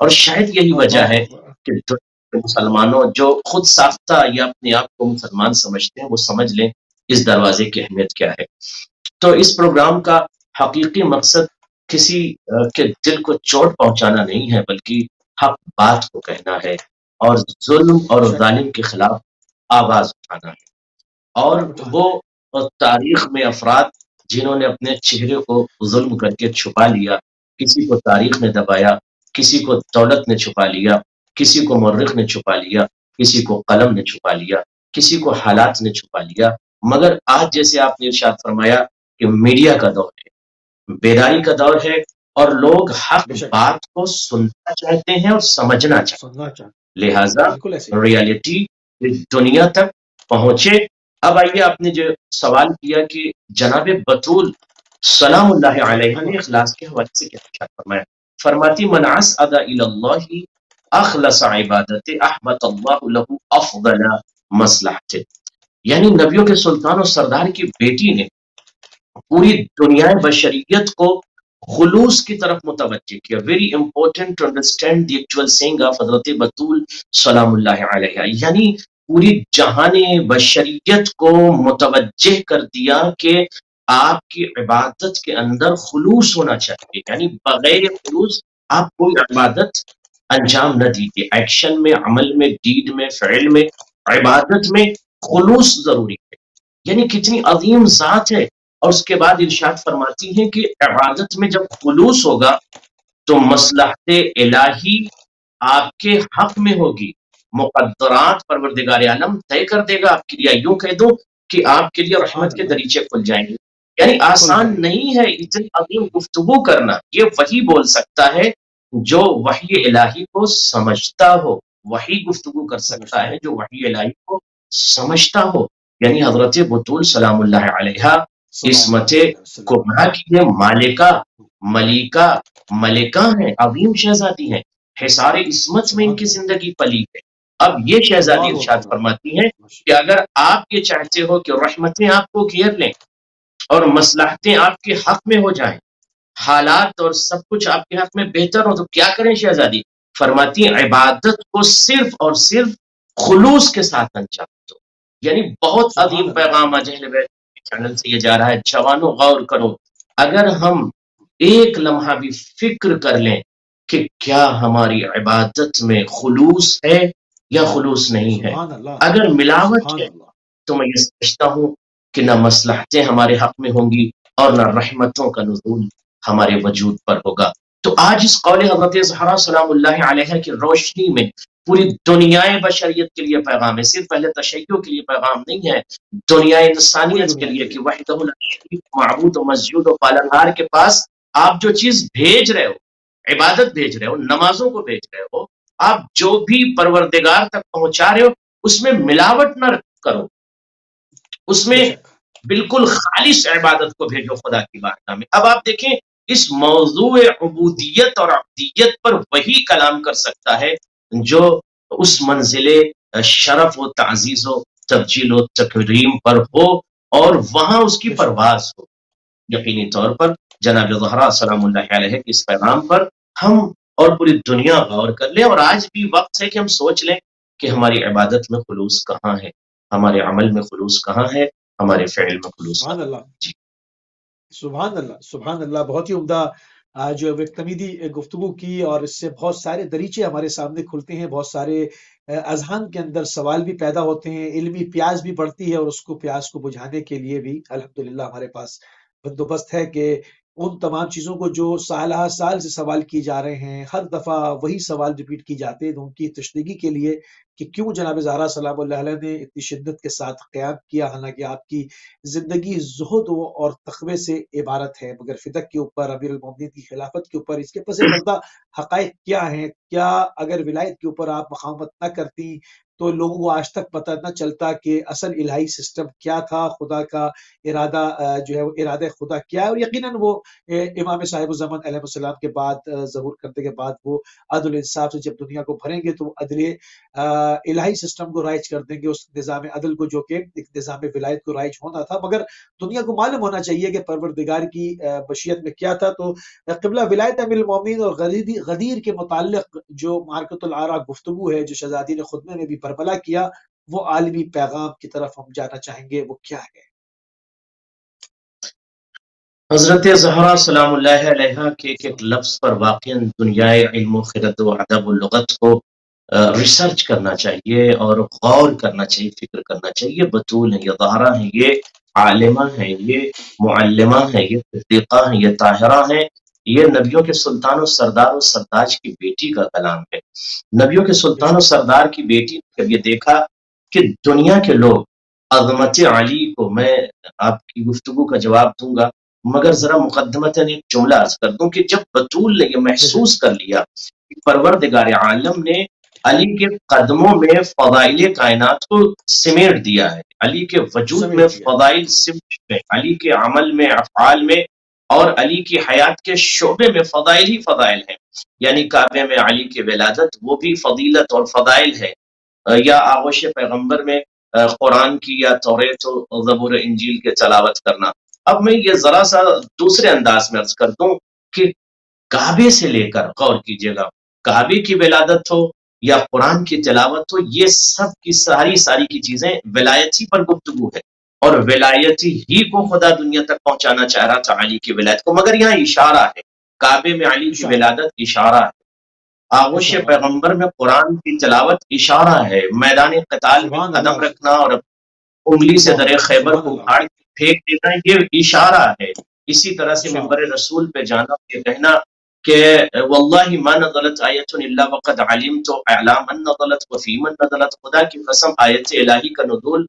اور شاید یہی وجہ اللہ ہے اکبر۔ کہ مسلمانوں جو خود ساختہ یا اپنے آپ کو مسلمان سمجھتے ہیں وہ سمجھ لیں اس دروازے کی اہمیت کیا ہے۔ تو اس پروگرام کا حقیقی مقصد کسی کے دل کو چوٹ پہنچانا نہیں ہے، بلکہ حق بات کو کہنا ہے اور ظلم اور ظالم کے خلاف آواز اٹھانا ہے۔ اور وہ تاریخ میں افراد جنہوں نے اپنے چہرے کو ظلم کر کے چھپا لیا، کسی کو تاریخ نے دبایا، کسی کو دولت نے چھپا لیا، کسی کو مورخ نے چھپا لیا، کسی کو قلم نے چھپا لیا، کسی کو حالات نے چھپا لیا، مگر آج جیسے آپ نے ارشاد فرمایا کہ میڈیا کا دور ہے، بیداری کا دور ہے، اور لوگ حق بات کو سننا چاہتے ہیں اور سمجھنا چاہتے ہیں، لہٰذا ریالٹی دنیا تک پہنچے۔ اب آئیے آپ نے جو سوال کیا کہ جناب بطول سلام اللہ علیہ نے اخلاص کے حوالے سے کیا ارشاد فرمایا، فرماتی من اسعد الی اللہ اخلص عبادت احبط اللہ لہ افضل مصلحت، یعنی نبیوں کے سلطان اور سردار کی بیٹی نے پوری دنیا بشریت کو خلوص کی طرف متوجہ کیا۔ Very important to understand the actual sense of حضرت بطول سلام اللہ علیہ، یعنی پوری جہان بشریت کو متوجہ کر دیا کہ آپ کی عبادت کے اندر خلوص ہونا چاہیے، یعنی بغیر خلوص آپ کوئی عبادت انجام نہ دیجیے۔ ایکشن میں، عمل میں، ڈیڈ میں، فعل میں، عبادت میں خلوص ضروری ہے۔ یعنی کتنی عظیم ذات ہے، اور اس کے بعد ارشاد فرماتی ہیں کہ عبادت میں جب خلوص ہوگا تو مصلحت الہی آپ کے حق میں ہوگی، مقدرات پروردگار عالم طے کر دے گا آپ کے لیے، یوں کہہ دو کہ آپ کے لیے رحمت کے دریچے کھل جائیں گے۔ یعنی آسان نہیں ہے اتنی عظیم گفتگو کرنا، یہ وہی بول سکتا ہے جو وحی الہی کو سمجھتا ہو، وہی گفتگو کر سکتا ہے جو وحی الہی کو سمجھتا ہو۔ یعنی حضرت بطول سلام اللہ علیہ عصمت کبریٰ کی یہ مالکہ، ملیکہ، ملکہ ہیں، عظیم شہزادی ہیں، حصار عصمت میں ان کی زندگی پلی ہے۔ اب یہ شہزادی ارشاد فرماتی ہیں کہ اگر آپ یہ چاہتے ہو کہ رحمتیں آپ کو گھیر لیں اور مصلحتیں آپ کے حق میں ہو جائیں، حالات اور سب کچھ آپ کے حق میں بہتر ہو، تو کیا کریں شہزادی؟ فرماتی ہیں عبادت کو صرف اور صرف خلوص کے ساتھ انجام دو۔ یعنی بہت عظیم پیغام آج اہل بیت چینل سے یہ جا رہا ہے، جوانوں غور کرو، اگر ہم ایک لمحہ بھی فکر کر لیں کہ کیا ہماری عبادت میں خلوص ہے یا خلوص نہیں ہے، اگر ملاوٹ ہے تو میں یہ سمجھتا ہوں کہ نہ مصلحتیں ہمارے حق میں ہوں گی اور نہ رحمتوں کا نزول ہمارے وجود پر ہوگا۔ تو آج اس قول حضرت زہرا سلام اللہ علیہ کی روشنی میں پوری دنیا بشریت کے لیے پیغام ہے، صرف اہل تشیع کے لیے پیغام نہیں ہے، دنیا انسانیت کے لیے کہ وحدہ لا شریک معبود و مسجود و پالنہار کے پاس آپ جو چیز بھیج رہے ہو، عبادت بھیج رہے ہو، نمازوں کو بھیج رہے ہو، آپ جو بھی پروردگار تک پہنچا رہے ہو اس میں ملاوٹ نہ کرو، اس میں بالکل خالص عبادت کو بھیجو خدا کی بارگاہ میں۔ اب آپ دیکھیں اس موضوع عبودیت اور عبدیت پر وہی کلام کر سکتا ہے جو اس منزل شرف و تعزیز و تبجیل و تکریم پر ہو اور وہاں اس کی پرواز ہو۔ یقینی طور پر جناب زہرا سلام اللہ علیہ کے اس پیغام پر ہم اور پوری دنیا غور کر لیں، اور آج بھی وقت ہے کہ ہم سوچ لیں کہ ہماری عبادت میں خلوص کہاں ہے، ہمارے عمل میں خلوص کہاں ہے، ہمارے فعل میں خلوص سبحان اللہ، سبحان اللہ، سبحان اللہ۔ بہت ہی عمدہ جو ایک تمیدی گفتگو کی، اور اس سے بہت سارے دریچے ہمارے سامنے کھلتے ہیں، بہت سارے اذہان کے اندر سوال بھی پیدا ہوتے ہیں، علمی پیاس بھی بڑھتی ہے، اور اس کو پیاس کو بجھانے کے لیے بھی الحمدللہ ہمارے پاس بندوبست ہے کہ ان تمام چیزوں کو جو سالہ سال سے سوال کی جا رہے ہیں، ہر دفعہ وہی سوال ریپیٹ کی جاتے ہیں، ان کی تشنیگی کے لیے کہ کیوں جناب زہرا سلام اللہ علیہ نے اتنی شدت کے ساتھ قیام کیا، حالانکہ آپ کی زندگی زہد اور تقوی سے عبارت ہے، مگر فدق کے اوپر، امیر المومنین کی خلافت کے اوپر اس کے پس پردہ حقائق کیا ہیں؟ کیا اگر ولایت کے اوپر آپ مقاومت نہ کرتی تو لوگوں کو آج تک پتہ نہ چلتا کہ اصل الہی سسٹم کیا تھا، خدا کا ارادہ جو ہے وہ ارادہ خدا کیا ہے۔ اور یقیناً وہ امام صاحب الزمن علیہ السلام کے بعد ظہور کرنے کے بعد وہ عدل انصاف سے جب دنیا کو بھریں گے تو وہ عدل الہی سسٹم کو رائج کر دیں گے، اس نظام عدل کو جو کہ ایک نظام ولایت کو رائج ہونا تھا۔ مگر دنیا کو معلوم ہونا چاہیے کہ پروردگار کی مشیت میں کیا تھا۔ تو قبلہ ولایت امیر المومنین اور غدیر کے متعلق جو معرکۃ الآراء گفتگو ہے جو شہزادی نے خطبے میں بھی برپلا کیا، وہ عالمی پیغام کی طرف ہم جانا چاہیں گے، وہ کیا ہے؟ حضرت زہرا سلام اللہ علیہا کے ایک لفظ پر واقعاً دنیائے علم و خرد و ادب و لغت کو ریسرچ کرنا چاہیے اور غور کرنا چاہیے، فکر کرنا چاہیے۔ بطول ہیں، یہ زہرا ہیں، یہ عالمہ ہیں، یہ معلمہ ہیں، یہ صدیقہ ہیں، یہ طاہرہ ہیں، یہ نبیوں کے سلطان و سردار و سرداج کی بیٹی کا کلام ہے۔ نبیوں کے سلطان و سردار کی بیٹی نے جب یہ دیکھا کہ دنیا کے لوگ عظمت علی کو، میں آپ کی گفتگو کا جواب دوں گا مگر ذرا مقدمتاً ایک جملہ عرض کر دوں کہ جب بطول نے یہ محسوس کر لیا کہ پروردگار عالم نے علی کے قدموں میں فضائل کائنات کو سمیٹ دیا ہے، علی کے وجود میں فضائل سمٹ میں، علی کے عمل میں، افعال میں اور علی کی حیات کے شعبے میں فضائل ہی فضائل ہیں، یعنی کعبے میں علی کی ولادت وہ بھی فضیلت اور فضائل ہے، یا آغوش پیغمبر میں قرآن کی یا توریت و زبور انجیل کے تلاوت کرنا۔ اب میں یہ ذرا سا دوسرے انداز میں عرض کر دوں کہ کعبے سے لے کر، غور کیجئے گا، کعبے کی ولادت ہو یا قرآن کی تلاوت ہو، یہ سب کی ساری کی چیزیں ولایتی پر گفتگو ہے، اور ولایتی ہی کو خدا دنیا تک پہنچانا چاہ رہا تھا علی کی ولایت کو، مگر یہاں اشارہ ہے، کعبے میں علی کی ولادت اشارہ ہے، آغوش پیغمبر میں قرآن کی تلاوت اشارہ ہے، میدان قتال میں قدم رکھنا اور انگلی سے در خیبر کو اکھاڑ پھینک دینا یہ اشارہ ہے۔ اسی طرح سے منبر رسول پہ جانا، یہ کہنا کہ واللہ ما نزلت آیت الا وقد علمت اعلام ان نزلت وفی من نزلت، خدا کی قسم آیت الہی کا نزول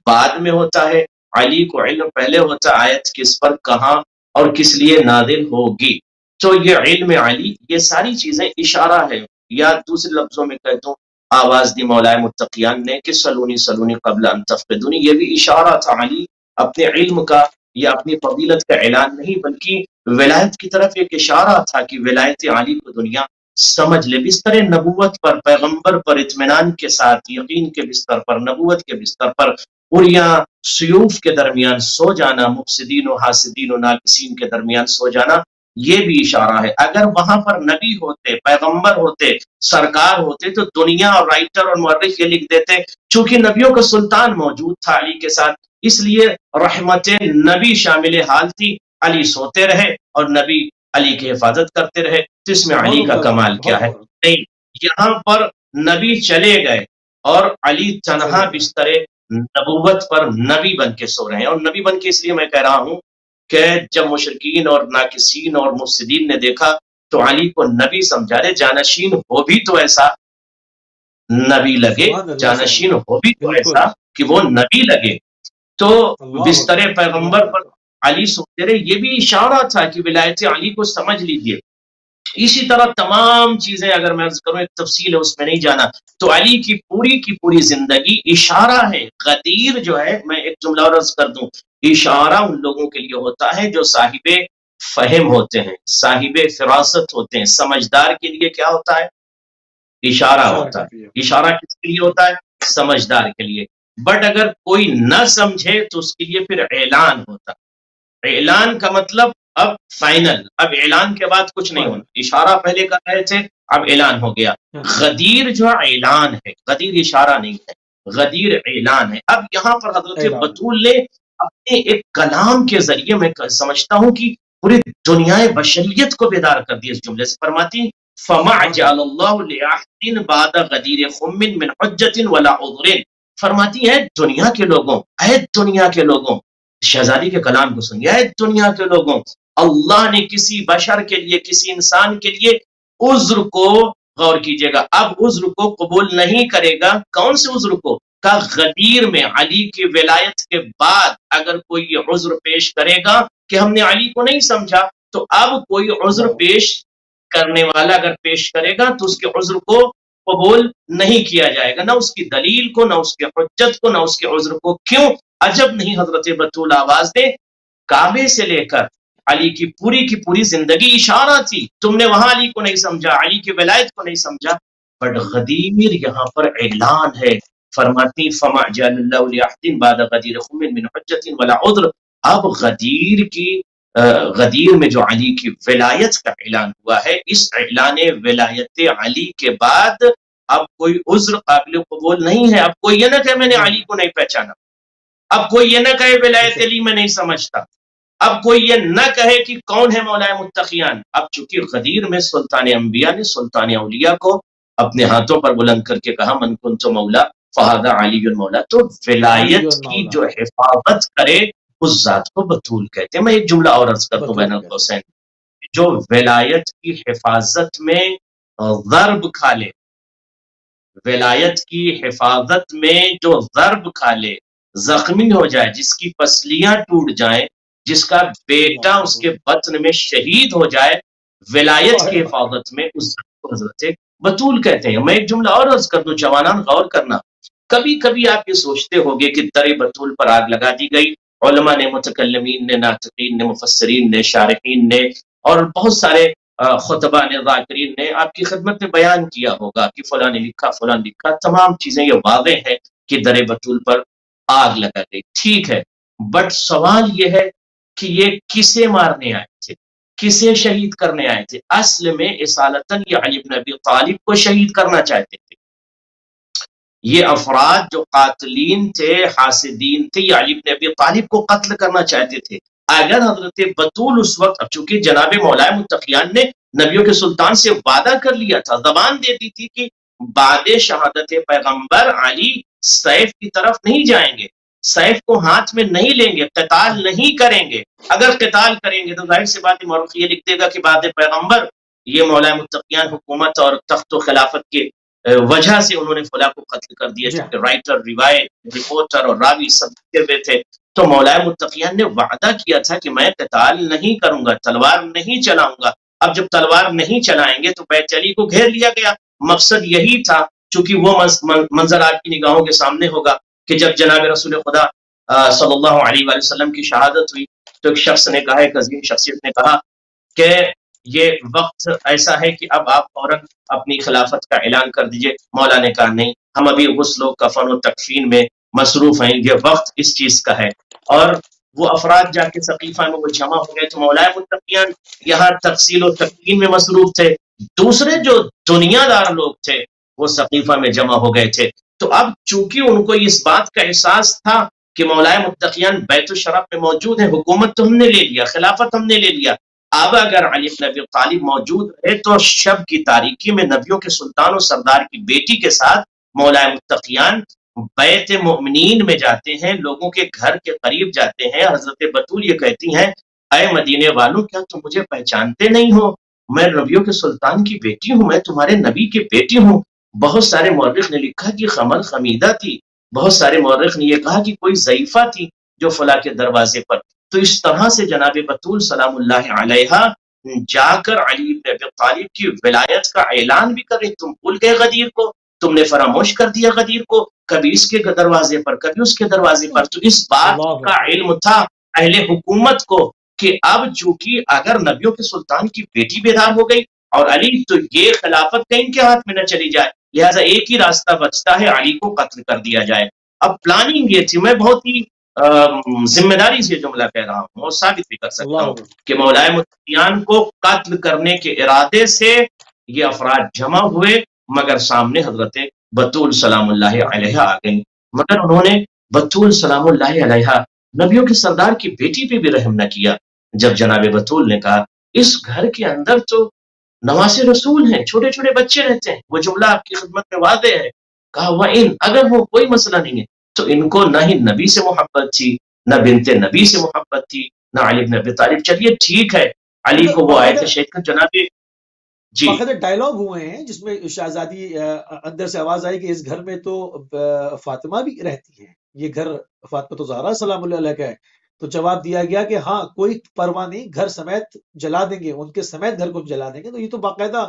بعد میں ہوتا ہے، علی کو علم پہلے ہوتا، آیت کس پر، کہاں اور کس لیے نازل ہوگی۔ تو یہ علم علی، یہ ساری چیزیں اشارہ ہے، یا دوسرے لفظوں میں کہتا ہوں آواز دی مولا متقیان نے کہ سلونی سلونی قبل ان تفقدونی، یہ بھی اشارہ تھا علی اپنے علم کا یا اپنی فضیلت کا اعلان نہیں بلکہ ولایت کی طرف ایک اشارہ تھا کہ ولایت علی کو دنیا سمجھ لے۔ بستر نبوت پر، پیغمبر پر اطمینان کے ساتھ، یقین کے بستر پر، نبوت کے بستر پر پوریاں سیوف کے درمیان سو جانا، مفسدین و حاسدین و ناقصین کے درمیان سو جانا، یہ بھی اشارہ ہے۔ اگر وہاں پر نبی ہوتے، پیغمبر ہوتے، سرکار ہوتے تو دنیا اور رائٹر اور مورخ یہ لکھ دیتے چونکہ نبیوں کا سلطان موجود تھا علی کے ساتھ، اس لیے رحمت نبی شامل حال تھی، علی سوتے رہے اور نبی علی کی حفاظت کرتے رہے، تو اس میں علی کا کمال کیا ہے؟ نہیں، یہاں پر نبی چلے گئے اور علی تنہا بستر نبوت پر نبی بن کے سو رہے ہیں۔ اور نبی بن کے اس لیے میں کہہ رہا ہوں کہ جب مشرکین اور ناقصین اور مفسدین نے دیکھا تو علی کو نبی سمجھا رہے، جانشین ہو بھی تو ایسا نبی لگے، جانشین ہو بھی تو ایسا کہ وہ نبی لگے۔ تو بستر پیغمبر پر علی سوتے رہے، یہ بھی اشارہ تھا کہ ولایت علی کو سمجھ لیجئے۔ اسی طرح تمام چیزیں اگر میں عرض کروں، ایک تفصیل ہے اس میں نہیں جانا، تو علی کی پوری زندگی اشارہ ہے۔ غدیر جو ہے، میں ایک جملہ اور عرض کر دوں، اشارہ ان لوگوں کے لیے ہوتا ہے جو صاحب فہم ہوتے ہیں، صاحب فراست ہوتے ہیں۔ سمجھدار کے لیے کیا ہوتا ہے؟ اشارہ ہوتا ہے۔ اشارہ کس کے لیے ہوتا ہے؟ سمجھدار کے لیے۔ بٹ اگر کوئی نہ سمجھے تو اس کے لیے پھر اعلان ہوتا ہے۔ اعلان کا مطلب اب فائنل، اب اعلان کے بعد کچھ نہیں ہونا، اشارہ پہلے کر رہے تھے اب اعلان ہو گیا۔ غدیر جو اعلان ہے، غدیر اشارہ نہیں ہے، غدیر اعلان ہے۔ اب یہاں پر حضرت بطول نے اپنے ایک کلام کے ذریعے، میں سمجھتا ہوں کہ پوری دنیائے بشریت کو بیدار کر دیا۔ اس جملے سے فرماتی فَمَا جَعَلَ اللَّهُ لِأَحْدٍ بَعْدَ غَدِيرِ خُمٍّ مِّنْ حُجَّةٍ وَلَا عُذْرٍ، فرماتی ہے دنیا کے لوگوں، اے دنیا کے لوگوں، شہزادی کے کلام کو سنیے، اے دنیا کے لوگوں، اللہ نے کسی بشر کے لیے، کسی انسان کے لیے عذر کو، غور کیجئے گا، اب عذر کو قبول نہیں کرے گا۔ کون سے عذر کو؟ کا غدیر میں علی کی ولایت کے بعد اگر کوئی یہ عذر پیش کرے گا کہ ہم نے علی کو نہیں سمجھا، تو اب کوئی عذر پیش کرنے والا اگر پیش کرے گا تو اس کے عذر کو قبول نہیں کیا جائے گا، نہ اس کی دلیل کو، نہ اس کے حجت کو، نہ اس کے عذر کو۔ کیوں؟ عجب نہیں حضرت بطول آواز دے، کعبے سے لے کر علی کی پوری زندگی اشارہ تھی، تم نے وہاں علی کو نہیں سمجھا، علی کی ولایت کو نہیں سمجھا، بٹ غدیر یہاں پر اعلان ہے۔ فرماتی فما جعل اللہ لأحد بعد غدیر خم من حجت ولا عذر۔ اب غدیر میں جو علی کی ولایت کا اعلان ہوا ہے، اس اعلان ولایت علی کے بعد اب کوئی عذر قابل قبول نہیں ہے۔ اب کوئی یہ نہ کہ میں نے علی کو نہیں پہچانا، اب کوئی یہ نہ کہے ولایت علی میں نہیں سمجھتا، اب کوئی یہ نہ کہے کہ کون ہے مولا متقیان۔ اب چونکہ غدیر میں سلطان انبیاء نے سلطان اولیاء کو اپنے ہاتھوں پر بلند کر کے کہا من کنت مولا فہذا علی مولا، تو ولایت کی جو حفاظت کرے اس ذات کو بطول کہتے ہیں۔ میں ایک جملہ اور عرض کرتا ہوں بین القوسین، جو ولایت کی حفاظت میں ضرب کھا لے، ولایت کی حفاظت میں جو ضرب کھا لے، زخمی ہو جائے، جس کی پسلیاں ٹوٹ جائیں، جس کا بیٹا اس کے بطن میں شہید ہو جائے، ولایت کی حفاظت میں اس کو حضرت بطول کہتے ہیں۔ میں ایک جملہ اور عرض کر دوں، جوانان غور کرنا، کبھی کبھی آپ یہ سوچتے ہوگے کہ در بطول پر آگ لگا دی گئی، علماء نے، متکلمین نے، ناطقین نے، مفسرین نے، شارحین نے اور بہت سارے خطبہ نے، ذاکرین نے آپ کی خدمت میں بیان کیا ہوگا کہ فلاں نے لکھا، فلاں لکھا، تمام چیزیں یہ واضح ہیں کہ در بطول پر آگ لگا گئی، ٹھیک ہے، بٹ سوال یہ ہے کہ یہ کسے مارنے آئے تھے، کسے شہید کرنے آئے تھے؟ اصل میں اصالتاً یہ علی بن ابی طالب کو شہید کرنا چاہتے تھے۔ یہ افراد جو قاتلین تھے، حاسدین تھے، یہ علی بن ابی طالب کو قتل کرنا چاہتے تھے۔ اگر حضرت بطول اس وقت، اب چونکہ جناب مولا متقیان نے نبیوں کے سلطان سے وعدہ کر لیا تھا، زبان دے دی تھی کہ بعد شہادت پیغمبر علی سیف کی طرف نہیں جائیں گے، سیف کو ہاتھ میں نہیں لیں گے، قتال نہیں کریں گے۔ اگر قتال کریں گے تو ظاہر سی بات ہے مورخ یہ لکھ دے گا کہ بعد پیغمبر یہ مولا متقیان حکومت اور تخت و خلافت کے وجہ سے انہوں نے فلاں کو قتل کر دیا، چونکہ رائٹر، روایت، رپورٹر اور راوی سب لکھے ہوئے تھے۔ تو مولا متقیان نے وعدہ کیا تھا کہ میں قتال نہیں کروں گا، تلوار نہیں چلاؤں گا۔ اب جب تلوار نہیں چلائیں گے تو بیت علی کو گھیر لیا گیا۔ مقصد یہی تھا، چونکہ وہ منظر آپ کی نگاہوں کے سامنے ہوگا کہ جب جناب رسول خدا صلی اللہ علیہ وآلہ وسلم کی شہادت ہوئی تو ایک شخص نے کہا، ایک عظیم شخصیت نے کہا کہ یہ وقت ایسا ہے کہ اب آپ فوراً اپنی خلافت کا اعلان کر دیجئے۔ مولا نے کہا نہیں، ہم ابھی غسل و کفن و تکفین میں مصروف ہیں، یہ وقت اس چیز کا ہے۔ اور وہ افراد جا کے سقیفہ میں وہ جمع ہو گئے تو مولا متقیان یہاں تفصیل و تکفین میں مصروف تھے، دوسرے جو دنیا دار لوگ تھے وہ سقیفہ میں جمع ہو گئے تھے۔ تو اب چونکہ ان کو اس بات کا احساس تھا کہ مولا متقیان بیت الشرف میں موجود ہیں، حکومت تو ہم نے لے لیا، خلافت ہم نے لے لیا، اب اگر علی بن ابی طالب موجود ہے تو شب کی تاریکی میں نبیوں کے سلطان و سردار کی بیٹی کے ساتھ مولا متقیان بیت مؤمنین میں جاتے ہیں، لوگوں کے گھر کے قریب جاتے ہیں۔ حضرت بطول یہ کہتی ہیں اے مدینے والوں، کیا تم مجھے پہچانتے نہیں ہو؟ میں نبیوں کے سلطان کی بیٹی ہوں، میں تمہارے نبی کی بیٹی ہوں۔ بہت سارے مورخ نے لکھا کہ خمر خمیدہ تھی، بہت سارے مورخ نے یہ کہا کہ کوئی ضعیفہ تھی جو فلاں کے دروازے پر۔ تو اس طرح سے جناب بطول سلام اللہ علیہ جا کر علی بن ابی طالب کی ولایت کا اعلان بھی کرے۔ تم بھول گئے غدیر کو، تم نے فراموش کر دیا غدیر کو، کبھی اس کے دروازے پر کبھی اس کے دروازے پر۔ تو اس بات کا علم تھا اہل حکومت کو کہ اب چونکہ اگر نبیوں کے سلطان کی بیٹی بیدار ہو گئی اور علی، تو یہ خلافت کہیں کے ہاتھ میں نہ چلی جائے، لہٰذا ایک ہی راستہ بچتا ہے، علی کو قتل کر دیا جائے۔ اب پلاننگ یہ تھی، میں بہت ہی ذمہ داری سے جملہ کہہ رہا ہوں اور ثابت بھی کر سکتا ہوں کہ مولا متقیان کو قتل کرنے کے ارادے سے یہ افراد جمع ہوئے، مگر سامنے حضرت بطول سلام اللہ علیہ آ گئیں۔ مگر انہوں نے بطول سلام اللہ علیہ نبیوں کے سردار کی بیٹی پہ بھی رحم نہ کیا۔ جب جناب بطول نے کہا اس گھر کے اندر تو نواز رسول ہیں، چھوٹے چھوٹے بچے رہتے ہیں، وہ جملہ آپ کی خدمت میں واضح ہے، کہا وَإِن، اگر وہ کوئی مسئلہ نہیں ہے تو ان کو نہ ہی نبی سے محبت تھی، نہ بنت نبی سے محبت تھی، نہ علی بن ابی طالب۔ چلیے ٹھیک ہے، علی کو وہ آئے تھے شہید کر جناب جی باقاعدہ ڈائلاگ ہوئے ہیں جس میں شہزادی اندر سے آواز آئی کہ اس گھر میں تو فاطمہ بھی رہتی ہے، یہ گھر فاطمہ تو زہرا سلام اللہ علیہ کا ہے۔ تو جواب دیا گیا کہ ہاں کوئی پرواہ نہیں، گھر سمیت جلا دیں گے، ان کے سمیت گھر کو جلا دیں گے۔ تو یہ تو باقاعدہ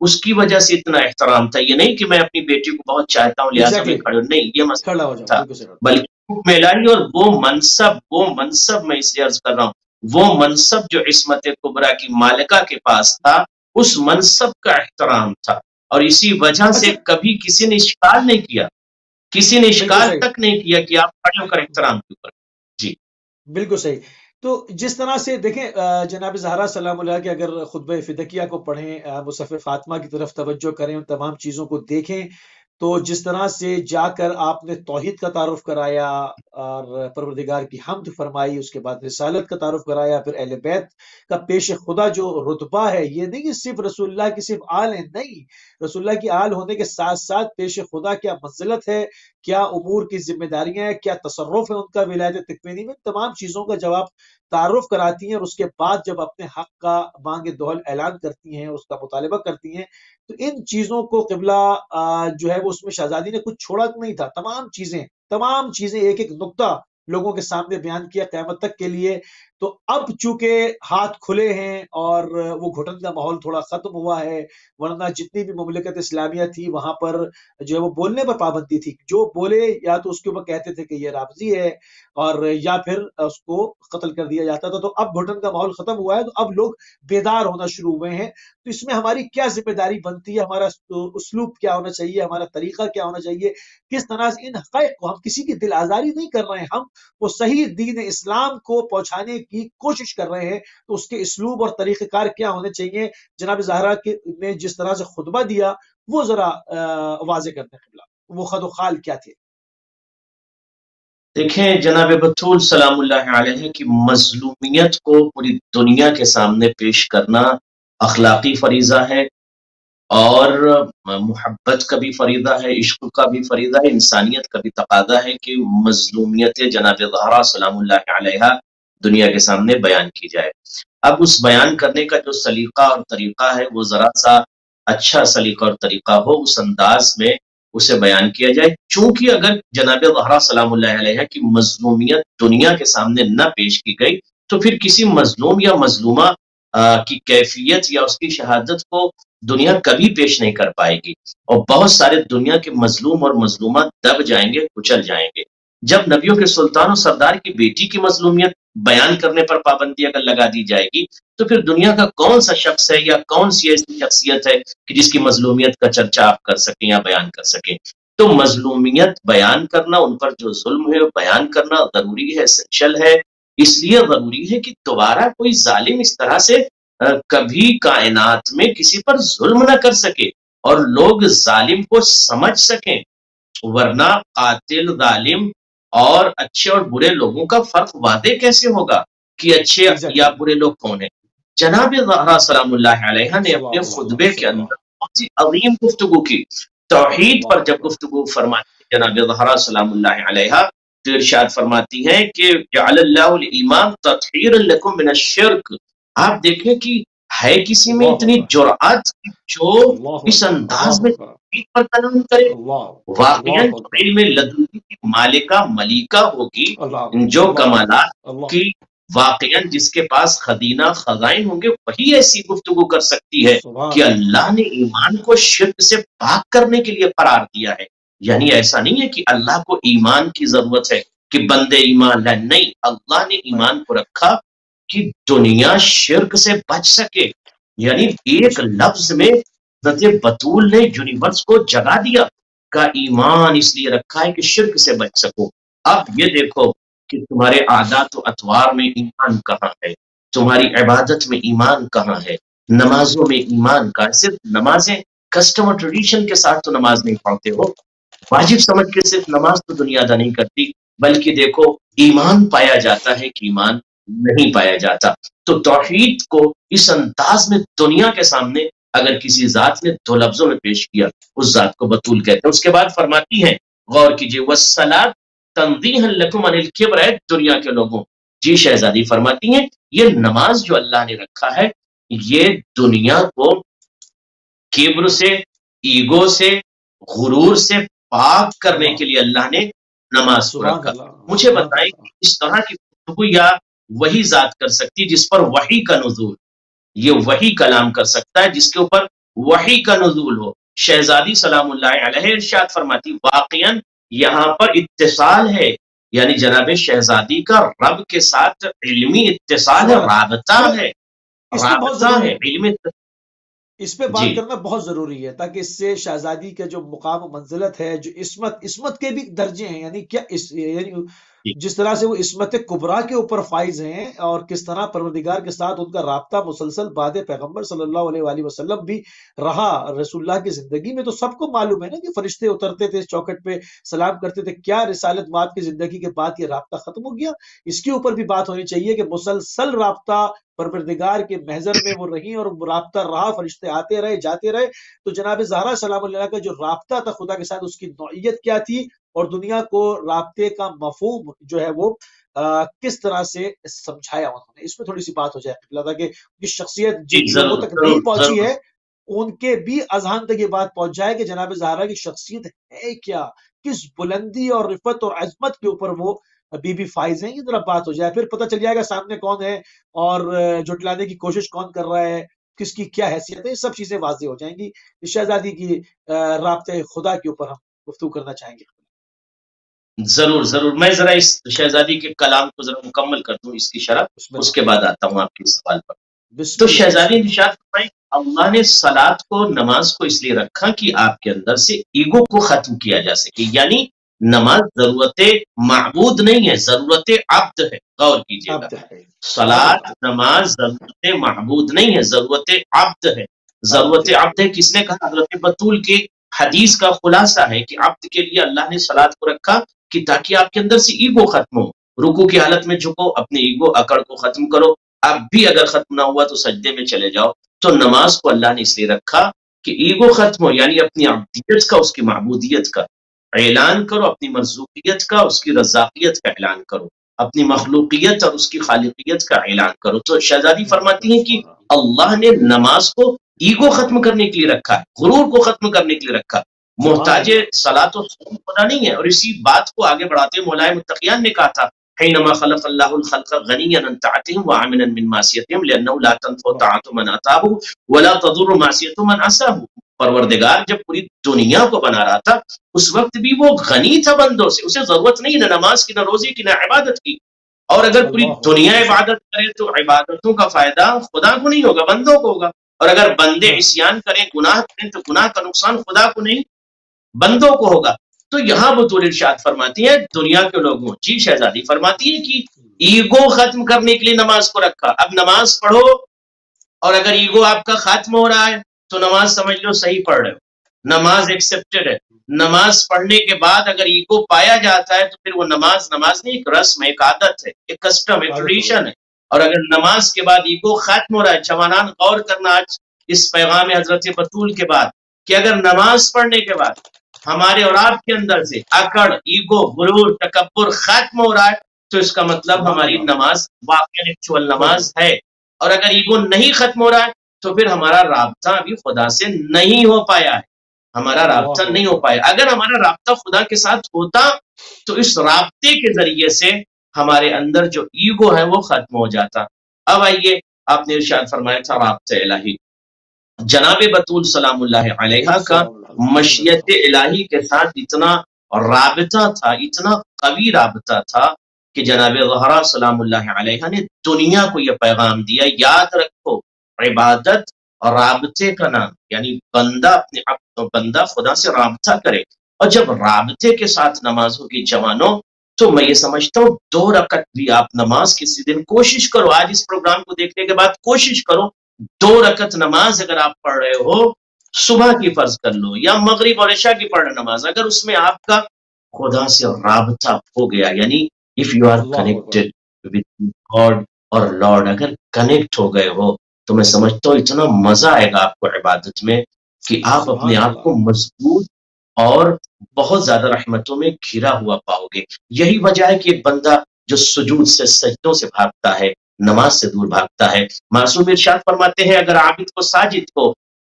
اس کی وجہ سے اتنا احترام تھا. یہ نہیں کہ میں اپنی بیٹی کو بہت چاہتا ہوں لہٰذا میں کھڑا ہوں، نہیں، یہ مسئلہ کھڑا ہو جاؤ، تھا. بلکہ میلائی اور وہ منصب میں اسے عرض کر رہا ہوں، وہ منصب جو عصمت کبریٰ کی مالکہ کے پاس تھا، اس منصب کا احترام تھا. اور اسی وجہ سے کبھی کسی نے اشکال نہیں کیا، کسی نے اشکال تک نہیں کیا کہ آپ کھڑے ہو کر احترام کیوں کریں. جی بالکل صحیح. تو جس طرح سے دیکھیں جناب زہرا سلام اللہ کے اگر خطبہ فدقیہ کو پڑھیں، مصحف فاطمہ کی طرف توجہ کریں، ان تمام چیزوں کو دیکھیں، تو جس طرح سے جا کر آپ نے توحید کا تعارف کرایا اور پروردگار کی حمد فرمائی، اس کے بعد رسالت کا تعارف کرایا، پھر اہل بیت کا پیش خدا جو رتبہ ہے، یہ نہیں کہ صرف رسول اللہ کی صرف آل ہے، نہیں، رسول اللہ کی آل ہونے کے ساتھ ساتھ پیش خدا کیا منزلت ہے، کیا امور کی ذمہ داریاں ہیں، کیا تصرف ہے ان کا ولایت تکوینی میں، تمام چیزوں کا جواب تعارف کراتی ہیں. اور اس کے بعد جب اپنے حق کا مانگ دہل اعلان کرتی ہیں، اس کا مطالبہ کرتی ہیں، تو ان چیزوں کو قبلہ جو ہے وہ اس میں شہزادی نے کچھ چھوڑا نہیں تھا، تمام چیزیں ایک ایک نقطہ لوگوں کے سامنے بیان کیا قیامت تک کے لیے. تو اب چونکہ ہاتھ کھلے ہیں اور وہ گھٹن کا ماحول تھوڑا ختم ہوا ہے، ورنہ جتنی بھی مملکت اسلامیہ تھی وہاں پر جو ہے وہ بولنے پر پابندی تھی، جو بولے یا تو اس کے اوپر کہتے تھے کہ یہ رافضی ہے، اور یا پھر اس کو قتل کر دیا جاتا تھا. تو اب گھٹن کا ماحول ختم ہوا ہے، تو اب لوگ بیدار ہونا شروع ہوئے ہیں. تو اس میں ہماری کیا ذمہ داری بنتی ہے، ہمارا اسلوب کیا ہونا چاہیے، ہمارا طریقہ کیا ہونا چاہیے، کس طرح سے ان حقائق کو، ہم کسی کی دل آزاری نہیں کر رہے ہیں، ہم وہ صحیح دین اسلام کو پہنچانے کی کوشش کر رہے ہیں. تو اس کے اسلوب اور طریقہ کار کیا ہونے چاہیے. جناب زہرا نے جس طرح سے خطبہ دیا وہ ذرا واضح کرتے قبلہ، وہ خد و خال کیا تھے. دیکھیں جناب بطول سلام اللہ علیہ کی مظلومیت کو پوری دنیا کے سامنے پیش کرنا اخلاقی فریضہ ہے، اور محبت کا بھی فریضہ ہے، عشق کا بھی فریضہ ہے، انسانیت کا بھی تقاضا ہے کہ مظلومیت جناب زہرا سلام اللہ علیہ دنیا کے سامنے بیان کی جائے. اب اس بیان کرنے کا جو سلیقہ اور طریقہ ہے وہ ذرا سا اچھا سلیقہ اور طریقہ ہو، اس انداز میں اسے بیان کیا جائے. چونکہ اگر جناب زہرا سلام اللہ علیہ کی مظلومیت دنیا کے سامنے نہ پیش کی گئی تو پھر کسی مظلوم یا مظلومہ کی کیفیت یا اس کی شہادت کو دنیا کبھی پیش نہیں کر پائے گی، اور بہت سارے دنیا کے مظلوم اور مظلومات دب جائیں گے، کچل جائیں گے. جب نبیوں کے سلطان و سردار کی بیٹی کی مظلومیت بیان کرنے پر پابندی اگر لگا دی جائے گی تو پھر دنیا کا کون سا شخص ہے یا کون سی ایسی شخصیت ہے کہ جس کی مظلومیت کا چرچہ آپ کر سکیں یا بیان کر سکیں. تو مظلومیت بیان کرنا، ان پر جو ظلم ہے بیان کرنا ضروری ہے، اسینشل ہے. اس لیے ضروری ہے کہ دوبارہ کوئی ظالم اس طرح سے کبھی کائنات میں کسی پر ظلم نہ کر سکے اور لوگ ظالم کو سمجھ سکیں، ورنہ قاتل، ظالم اور اچھے اور برے لوگوں کا فرق واضح کیسے ہوگا کہ اچھے یا برے لوگ کون ہیں. جناب زہرا سلام اللہ علیہ نے اپنے خطبے کے اندر بہت سی عظیم گفتگو کی. توحید پر جب گفتگو فرماتی جناب زہرا سلام اللہ علیہ تو ارشاد فرماتی ہیں کہ جعل اللہ الایمان تطہیرا لکم من الشرک. آپ دیکھیں کہ ہے کسی میں اتنی جرأت جو اس انداز میں توحید پر کلام کرے. واقعاً علم لدنی کی مالکہ ملیکہ ہوگی جو کمالات کی واقعاً جس کے پاس خزینہ خزائن ہوں گے وہی ایسی گفتگو کر سکتی ہے کہ اللہ نے ایمان کو شرک سے پاک کرنے کے لیے قرار دیا ہے. یعنی ایسا نہیں ہے کہ اللہ کو ایمان کی ضرورت ہے کہ بندے ایمان لائیں، نہیں، اللہ نے ایمان کو رکھا کہ دنیا شرک سے بچ سکے. یعنی ایک لفظ میں حضرت بطول نے یونیورس کو جگا دیا کا ایمان اس لیے رکھا ہے کہ شرک سے بچ سکو. اب یہ دیکھو کہ تمہارے عادات و اطوار میں ایمان کہاں ہے، تمہاری عبادت میں ایمان کہاں ہے، نمازوں میں ایمان کہاں ہے. صرف نمازیں کسٹم اور ٹریڈیشن کے ساتھ تو نماز نہیں پڑھتے ہو، واجب سمجھ کے صرف نماز تو دنیا ادا نہیں کرتی، بلکہ دیکھو ایمان پایا جاتا ہے کہ ایمان نہیں پایا جاتا. تو توحید کو اس انداز میں دنیا کے سامنے اگر کسی ذات نے دو لفظوں میں پیش کیا اس ذات کو بطول کہتے ہیں. اس کے بعد فرماتی ہیں، غور کیجئے، والصلاۃ تنزیہا لکم عن الکبر. دنیا کے لوگوں، جی شہزادی فرماتی ہیں یہ نماز جو اللہ نے رکھا ہے یہ دنیا کو کبر سے، ایگو سے، غرور سے پاک کرنے کے لیے اللہ نے نماز کو رکھا. مجھے بتائیں کہ اس طرح کی گفتگو یا وہی ذات کر سکتی جس پر وحی کا نزول، یہ وہی کلام کر سکتا ہے جس کے اوپر وحی کا نزول ہو. شہزادی سلام اللہ علیہ ارشاد فرماتی واقعاً یہاں پر اتصال ہے، یعنی جناب شہزادی کا رب کے ساتھ علمی اتصال ہے، رابطہ ہے، رابطہ ہے علمی. اس پہ بات کرنا بہت ضروری ہے تاکہ اس سے شہزادی کا جو مقام و منزلت ہے، جو عصمت کے بھی درجے ہیں، یعنی کیا یعنی جس طرح سے وہ عصمت کبریٰ کے اوپر فائز ہیں اور کس طرح پروردگار کے ساتھ ان کا رابطہ مسلسل بعد پیغمبر صلی اللہ علیہ وآلہ وسلم بھی رہا رسول اللہ کی زندگی میں، تو سب کو معلوم ہے نا کہ فرشتے اترتے تھے چوکھٹ پہ سلام کرتے تھے. کیا رسالت مآب کی زندگی کے بعد یہ رابطہ ختم ہو گیا؟ اس کے اوپر بھی بات ہونی چاہیے کہ مسلسل رابطہ پروردگار کے محضر میں وہ رہی اور رابطہ رہا، فرشتے آتے رہے جاتے رہے. تو جناب زہرا سلام اللہ کا جو رابطہ تھا خدا کے ساتھ، اس کی نوعیت کیا تھی اور دنیا کو رابطے کا مفہوم جو ہے وہ کس طرح سے سمجھایا انہوں نے، اس میں تھوڑی سی بات ہو جائے تاکہ ان کی شخصیت جن لوگوں تک نہیں پہنچی ہے ان کے بھی اذہان تک یہ بات پہنچ جائے کہ جناب زہرا کی شخصیت ہے کیا، کس بلندی اور رفت اور عظمت کے اوپر وہ بی بی فائز ہیں. یہ ذرا بات ہو جائے پھر پتہ چل جائے گا سامنے کون ہے اور جھٹلانے کی کوشش کون کر رہا ہے، کس کی کیا حیثیت ہے، یہ سب چیزیں واضح ہو جائیں گی. شہزادی کی رابطے خدا کے اوپر ہم گفتگو کرنا چاہیں گے. ضرور ضرور، میں ذرا اس شہزادی کے کلام کو ذرا مکمل کر دوں اس کی شرح، اس کے بعد آتا ہوں آپ کے سوال پر. تو شہزادی نشاد فرمائیں اللہ نے صلاۃ کو، نماز کو اس لیے رکھا کہ آپ کے اندر سے ایگو کو ختم کیا جا سکے. یعنی نماز ضرورت معبود نہیں ہے، ضرورت عبد ہے. غور کیجیے گا، صلاۃ نماز ضرورت معبود نہیں ہے، ضرورت عبد ہے. ضرورت عبد ہے کس نے کہا؟ حضرت بطول کے حدیث کا خلاصہ ہے کہ عبد کے لیے اللہ نے صلاۃ کو رکھا کہ تاکہ آپ کے اندر سے ایگو ختم ہو. رکوع کی حالت میں جھکو، اپنے ایگو اکڑ کو ختم کرو. اب بھی اگر ختم نہ ہوا تو سجدے میں چلے جاؤ. تو نماز کو اللہ نے اس لیے رکھا کہ ایگو ختم ہو، یعنی اپنی عبدیت کا، اس کی معبودیت کا اعلان کرو، اپنی مرزوقیت کا، اس کی رزاقیت کا اعلان کرو، اپنی مخلوقیت اور اس کی خالقیت کا اعلان کرو. تو شہزادی فرماتی ہیں کہ اللہ نے نماز کو ایگو ختم کرنے کے لیے رکھا ہے، غرور کو ختم کرنے کے لیے رکھا. محتاج صلاۃ و سلام خدا نہیں ہے. اور اسی بات کو آگے بڑھاتے مولا متقیان نے کہا تھا حینما خلق اللہ الخلق غنیا عن طاعتهم وامنا من معصیتهم لانه لا تنفع طاعت من اطاعه ولا تضر معصیت من عصاه. پروردگار جب پوری دنیا کو بنا رہا تھا اس وقت بھی وہ غنی تھا بندوں سے، اسے ضرورت نہیں نہ نماز کی، نہ روزی کی، نہ عبادت کی. اور اگر پوری دنیا عبادت کرے تو عبادتوں کا فائدہ خدا کو نہیں ہوگا، بندوں کو ہوگا. اور اگر بندے عصیان کریں، گناہ کریں تو گناہ کا نقصان خدا کو نہیں بندوں کو ہوگا. تو یہاں بطول ارشاد فرماتی ہے دنیا کے لوگوں، جی شہزادی فرماتی ہے کہ ایگو ختم کرنے کے لیے نماز کو رکھا. اب نماز پڑھو اور اگر ایگو آپ کا ختم ہو رہا ہے تو نماز سمجھ لو صحیح پڑھ رہے ہو، نماز ایکسپٹڈ ہے. نماز پڑھنے کے بعد اگر ایگو پایا جاتا ہے تو پھر وہ نماز نہیں، ایک رسم، ایک عادت ہے، ایک کسٹم، ایک ٹریڈیشن ہے. اور اگر نماز کے بعد ایگو ختم ہو رہا ہے، جوانان غور کرنا آج اس پیغام حضرت بطول کے بعد کہ اگر نماز پڑھنے کے بعد ہمارے اور آپ کے اندر سے اکڑ، ایگو، غرور، تکبر ختم ہو رہا ہے تو اس کا مطلب ہماری نماز واقعی ایکچوئل نماز ہے. اور اگر ایگو نہیں ختم ہو رہا ہے تو پھر ہمارا رابطہ ابھی خدا سے نہیں ہو پایا ہے، ہمارا رابطہ نہیں ہو پایا. اگر ہمارا رابطہ خدا کے ساتھ ہوتا تو اس رابطے کے ذریعے سے ہمارے اندر جو ایگو ہے وہ ختم ہو جاتا. اب آئیے، آپ نے ارشاد فرمایا تھا رابطہ الہی. جناب بطول سلام اللہ علیہ کا مشیت الہی کے ساتھ اتنا رابطہ تھا، اتنا قوی رابطہ تھا کہ جناب زہرا سلام اللہ علیہ نے دنیا کو یہ پیغام دیا، یاد رکھو عبادت اور رابطے کا نام، یعنی بندہ خدا سے رابطہ کرے. اور جب رابطے کے ساتھ نماز ہوگی جوانوں، تو میں یہ سمجھتا ہوں 2 رکعت بھی آپ نماز کسی دن کوشش کرو، آج اس پروگرام کو دیکھنے کے بعد کوشش کرو 2 رکعت نماز اگر آپ پڑھ رہے ہو، صبح کی فرض کر لو یا مغرب اور عشاء کی پڑھ نماز، اگر اس میں آپ کا خدا سے رابطہ ہو گیا، یعنی if you are connected with God اور لارڈ، اگر کنیکٹ ہو گئے ہو تو میں سمجھتا ہوں اتنا مزہ آئے گا آپ کو عبادت میں کہ آپ اپنے آپ کو مضبوط اور بہت زیادہ رحمتوں میں گھرا ہوا پاؤ گے. یہی وجہ ہے کہ ایک بندہ جو سجود سے، سجدوں سے بھاگتا ہے، نماز سے دور بھاگتا ہے. معصوم ارشاد فرماتے ہیں اگر عابد کو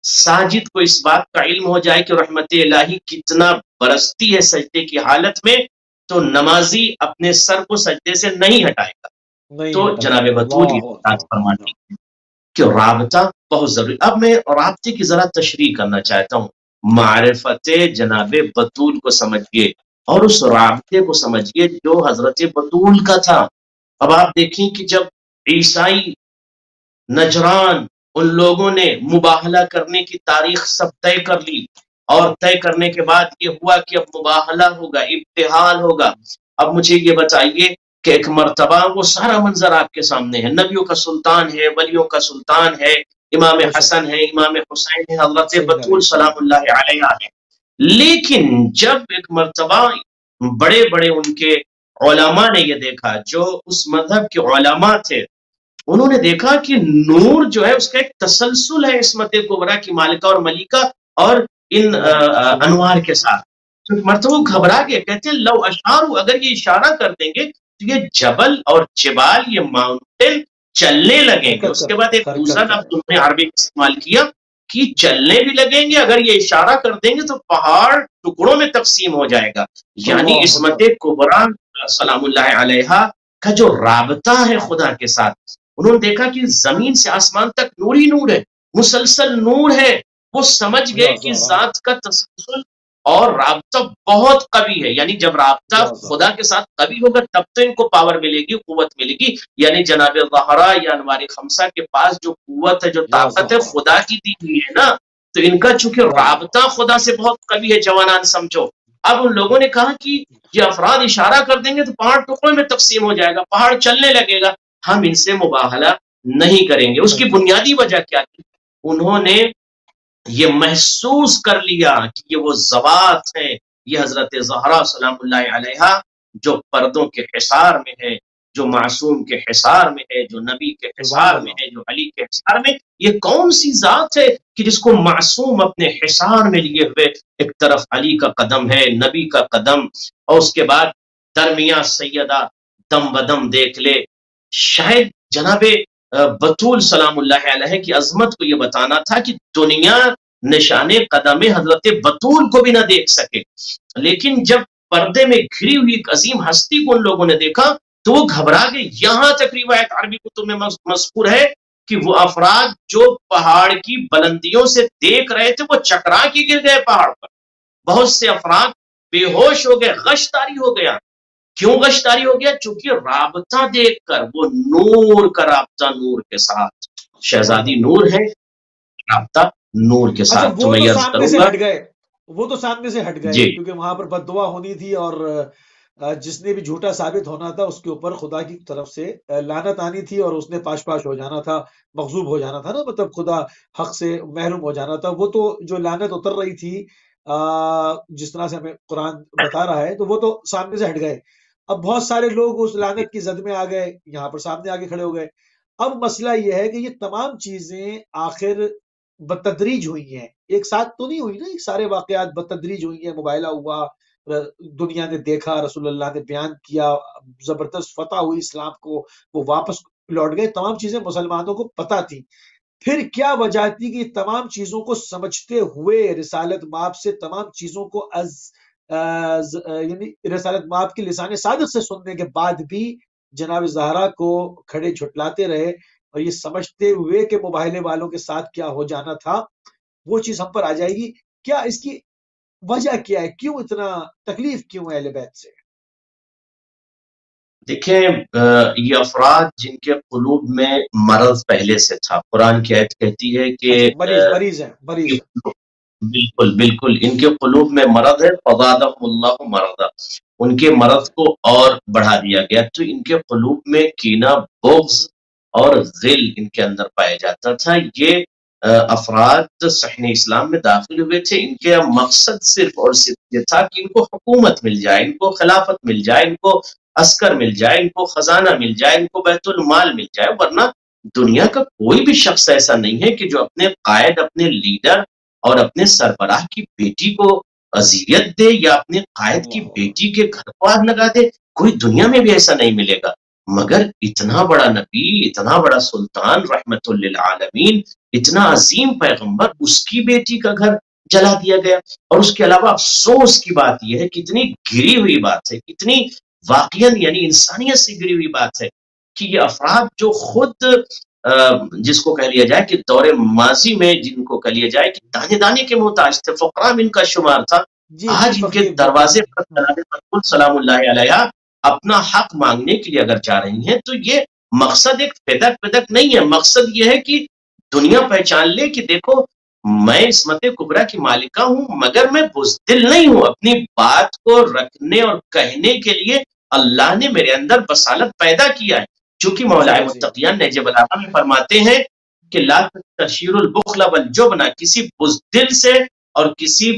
ساجد کو اس بات کا علم ہو جائے کہ رحمت الہی کتنا برستی ہے سجدے کی حالت میں، تو نمازی اپنے سر کو سجدے سے نہیں ہٹائے گا. تو جناب بطول فرماتی ہیں کہ رابطہ بہت ضروری. اب میں رابطے کی ذرا تشریح کرنا چاہتا ہوں. معرفت جناب بطول کو سمجھیے اور اس رابطے کو سمجھیے جو حضرت بطول کا تھا. اب آپ دیکھیں کہ جب عیسائی نجران ان لوگوں نے مباہلہ کرنے کی تاریخ سب طے کر لی، اور طے کرنے کے بعد یہ ہوا کہ اب مباہلہ ہوگا، ابتحال ہوگا. اب مجھے یہ بتائیے کہ ایک مرتبہ وہ سارا منظر آپ کے سامنے ہے، نبیوں کا سلطان ہے، ولیوں کا سلطان ہے، امام حسن ہے، امام حسین ہے، حضرت بطول سلام اللہ علیہ ہے. لیکن جب ایک مرتبہ بڑے بڑے ان کے علماء نے یہ دیکھا، جو اس مذہب کے علماء تھے، انہوں نے دیکھا کہ نور جو ہے اس کا ایک تسلسل ہے عصمت کبریٰ کی مالکہ اور ملیکہ اور ان انوار کے ساتھ. تو مرتبہ گھبرا گئے، کہتے ہیں لو اشارو، اگر یہ اشارہ کر دیں گے تو یہ جبل اور جبال، یہ ماؤنٹین چلنے لگیں گے. اس کے بعد ایک دوسرا لفظ انہوں نے عربی استعمال کیا کہ چلنے بھی لگیں گے، اگر یہ اشارہ کر دیں گے تو پہاڑ ٹکڑوں میں تقسیم ہو جائے گا. یعنی عصمت کبریٰ سلام اللہ علیہ کا جو رابطہ ہے خدا کے ساتھ، انہوں نے دیکھا کہ زمین سے آسمان تک نور ہی نور ہے، مسلسل نور ہے. وہ سمجھ گئے کہ ذات کا تسلسل اور رابطہ بہت قوی ہے. یعنی جب رابطہ خدا کے ساتھ قوی ہوگا تب تو ان کو پاور ملے گی، قوت ملے گی. یعنی جناب زہرا یا انوار خمسہ کے پاس جو قوت ہے، جو طاقت ہے، خدا کی دی ہوئی ہے نا. تو ان کا چونکہ رابطہ خدا سے بہت قوی ہے، جوانان سمجھو. اب ان لوگوں نے کہا کہ یہ افراد اشارہ کر دیں گے تو پہاڑ ٹکڑوں میں تقسیم ہو جائے گا، پہاڑ چلنے لگے گا، ہم ان سے مباہلہ نہیں کریں گے. اس کی بنیادی وجہ کیا تھی؟ انہوں نے یہ محسوس کر لیا کہ یہ وہ ذوات ہیں، یہ حضرت زہرا سلام اللہ علیہ جو پردوں کے حصار میں ہے، جو معصوم کے حصار میں ہے، جو نبی کے حصار میں ہے، جو علی کے حصار میں. یہ کون سی ذات ہے کہ جس کو معصوم اپنے حصار میں لیے ہوئے ایک طرف علی کا قدم ہے، نبی کا قدم، اور اس کے بعد درمیان سیدہ دم بدم دیکھ لے. شاید جناب بطول سلام اللہ علیہ کی عظمت کو یہ بتانا تھا کہ دنیا نشان قدم حضرت بطول کو بھی نہ دیکھ سکے. لیکن جب پردے میں گھری ہوئی ایک عظیم ہستی کو ان لوگوں نے دیکھا تو وہ گھبرا گئے. یہاں تک روایت عربی کتب میں مذکور ہے کہ وہ افراد جو پہاڑ کی بلندیوں سے دیکھ رہے تھے وہ چکرا کے گر گئے پہاڑ پر. بہت سے افراد بے ہوش ہو گئے، غش طاری ہو گیا. کیوں غش طاری ہو گیا؟ چونکہ رابطہ دیکھ کر، وہ نور کا رابطہ نور کے ساتھ، شہزادی نور ہے، رابطہ نور کے ساتھ. وہ تو سامنے سے ہٹ گئے، وہ تو سامنے سے ہٹ گئے کیونکہ وہاں پر بد دعا ہونی تھی، اور جس نے بھی جھوٹا ثابت ہونا تھا اس کے اوپر خدا کی طرف سے لعنت آنی تھی، اور اس نے پاش پاش ہو جانا تھا، مغضوب ہو جانا تھا نا، مطلب خدا حق سے محروم ہو جانا تھا. وہ تو جو لعنت اتر رہی تھی جس طرح سے ہمیں قرآن بتا رہا ہے، تو وہ تو سامنے سے ہٹ گئے. اب بہت سارے لوگ اس لعنت کی زد میں آ گئے، یہاں پر سامنے آگے کھڑے ہو گئے. اب مسئلہ یہ ہے کہ یہ تمام چیزیں آخر بتدریج ہوئی ہیں، ایک ساتھ تو نہیں ہوئی نا. ایک سارے واقعات بتدریج ہوئی ہیں، مباہلہ ہوا، دنیا نے دیکھا، رسول اللہ نے بیان کیا، زبردست فتح ہوئی اسلام کو، وہ واپس لوٹ گئے. تمام چیزیں مسلمانوں کو پتہ تھی. پھر کیا وجہ تھی کہ تمام چیزوں کو سمجھتے ہوئے رسالت مآب سے تمام چیزوں کو یعنی رسالت مآب کی لسان صادق سے سننے کے بعد بھی جناب زہرا کو کھڑے جھٹلاتے رہے، اور یہ سمجھتے ہوئے کہ مباہلے والوں کے ساتھ کیا ہو جانا تھا، وہ چیز ہم پر آ جائے گی. کیا اس کی وجہ کیا ہے؟ کیوں اتنا تکلیف کیوں ہے اہل بیت سے؟ دیکھیں، یہ افراد جن کے قلوب میں مرض پہلے سے تھا، قرآن کی آیت کہتی ہے کہ مریض ہیں. بالکل بالکل ان کے قلوب میں مرض ہے، فزادہم اللہ مرضا، ان کے مرض کو اور بڑھا دیا گیا. تو ان کے قلوب میں کینہ، بغض اور غل ان کے اندر پایا جاتا تھا. یہ افراد صحن اسلام میں داخل ہوئے تھے، ان کے مقصد صرف اور صرف یہ تھا کہ ان کو حکومت مل جائے، ان کو خلافت مل جائے، ان کو عسکر مل جائے، ان کو خزانہ مل جائے، ان کو بیت المال مل جائے. ورنہ دنیا کا کوئی بھی شخص ایسا نہیں ہے کہ جو اپنے قائد، اپنے لیڈر اور اپنے سربراہ کی بیٹی کو اذیت دے یا اپنے قائد کی بیٹی کے گھر کو آگ لگا دے. کوئی دنیا میں بھی ایسا نہیں ملے گا. مگر اتنا بڑا نبی، اتنا بڑا سلطان رحمت للعالمین، اتنا عظیم پیغمبر، اس کی بیٹی کا گھر جلا دیا گیا. اور اس کے علاوہ افسوس کی بات یہ ہے، کتنی گری ہوئی بات ہے، کتنی واقعاً یعنی انسانیت سے گری ہوئی بات ہے کہ یہ افراد جو خود جس کو کہہ لیا جائے کہ دور ماضی میں جن کو کہہ لیا جائے کہ دانے دانے کے محتاج تھے، فقراء میں ان کا شمار تھا، جی جی، آج ان کے فقیر دروازے محتاج، پر ہاں جناب رسول سلام اللہ علیہ اپنا حق مانگنے کے لیے اگر جا رہی ہیں، تو یہ مقصد ایک فدق نہیں ہے، مقصد یہ ہے کہ دنیا پہچان لے کہ دیکھو میں عصمت کبریٰ کی مالکہ ہوں، مگر میں بزدل نہیں ہوں، اپنی بات کو رکھنے اور کہنے کے لیے اللہ نے میرے اندر بصالت پیدا کیا ہے، چونکہ جی مولا جی متقیان نہج بلاغہ میں فرماتے ہیں کہ لا تشیر البخل والجبن، کسی بزدل سے اور کسی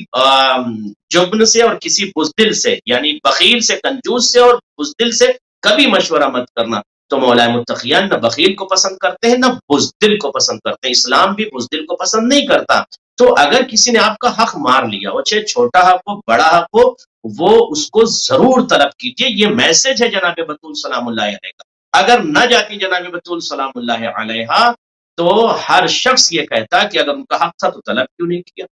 جبن سے اور کسی بزدل سے، یعنی بخیل سے، کنجوس سے اور بزدل سے کبھی مشورہ مت کرنا۔ تو مولا متقیان نہ بخیل کو پسند کرتے ہیں، نہ بزدل کو پسند کرتے ہیں، اسلام بھی بزدل کو پسند نہیں کرتا۔ تو اگر کسی نے آپ کا حق مار لیا، وہ چاہے چھوٹا حق ہو بڑا حق ہو، وہ اس کو ضرور طلب کیجئے، یہ میسج ہے جناب بطول سلام اللہ علیہ کا۔ اگر نہ جاتی جناب بطول سلام اللہ علیہ تو ہر شخص یہ کہتا کہ اگر ان کا حق تھا تو طلب کیوں نہیں کیا؟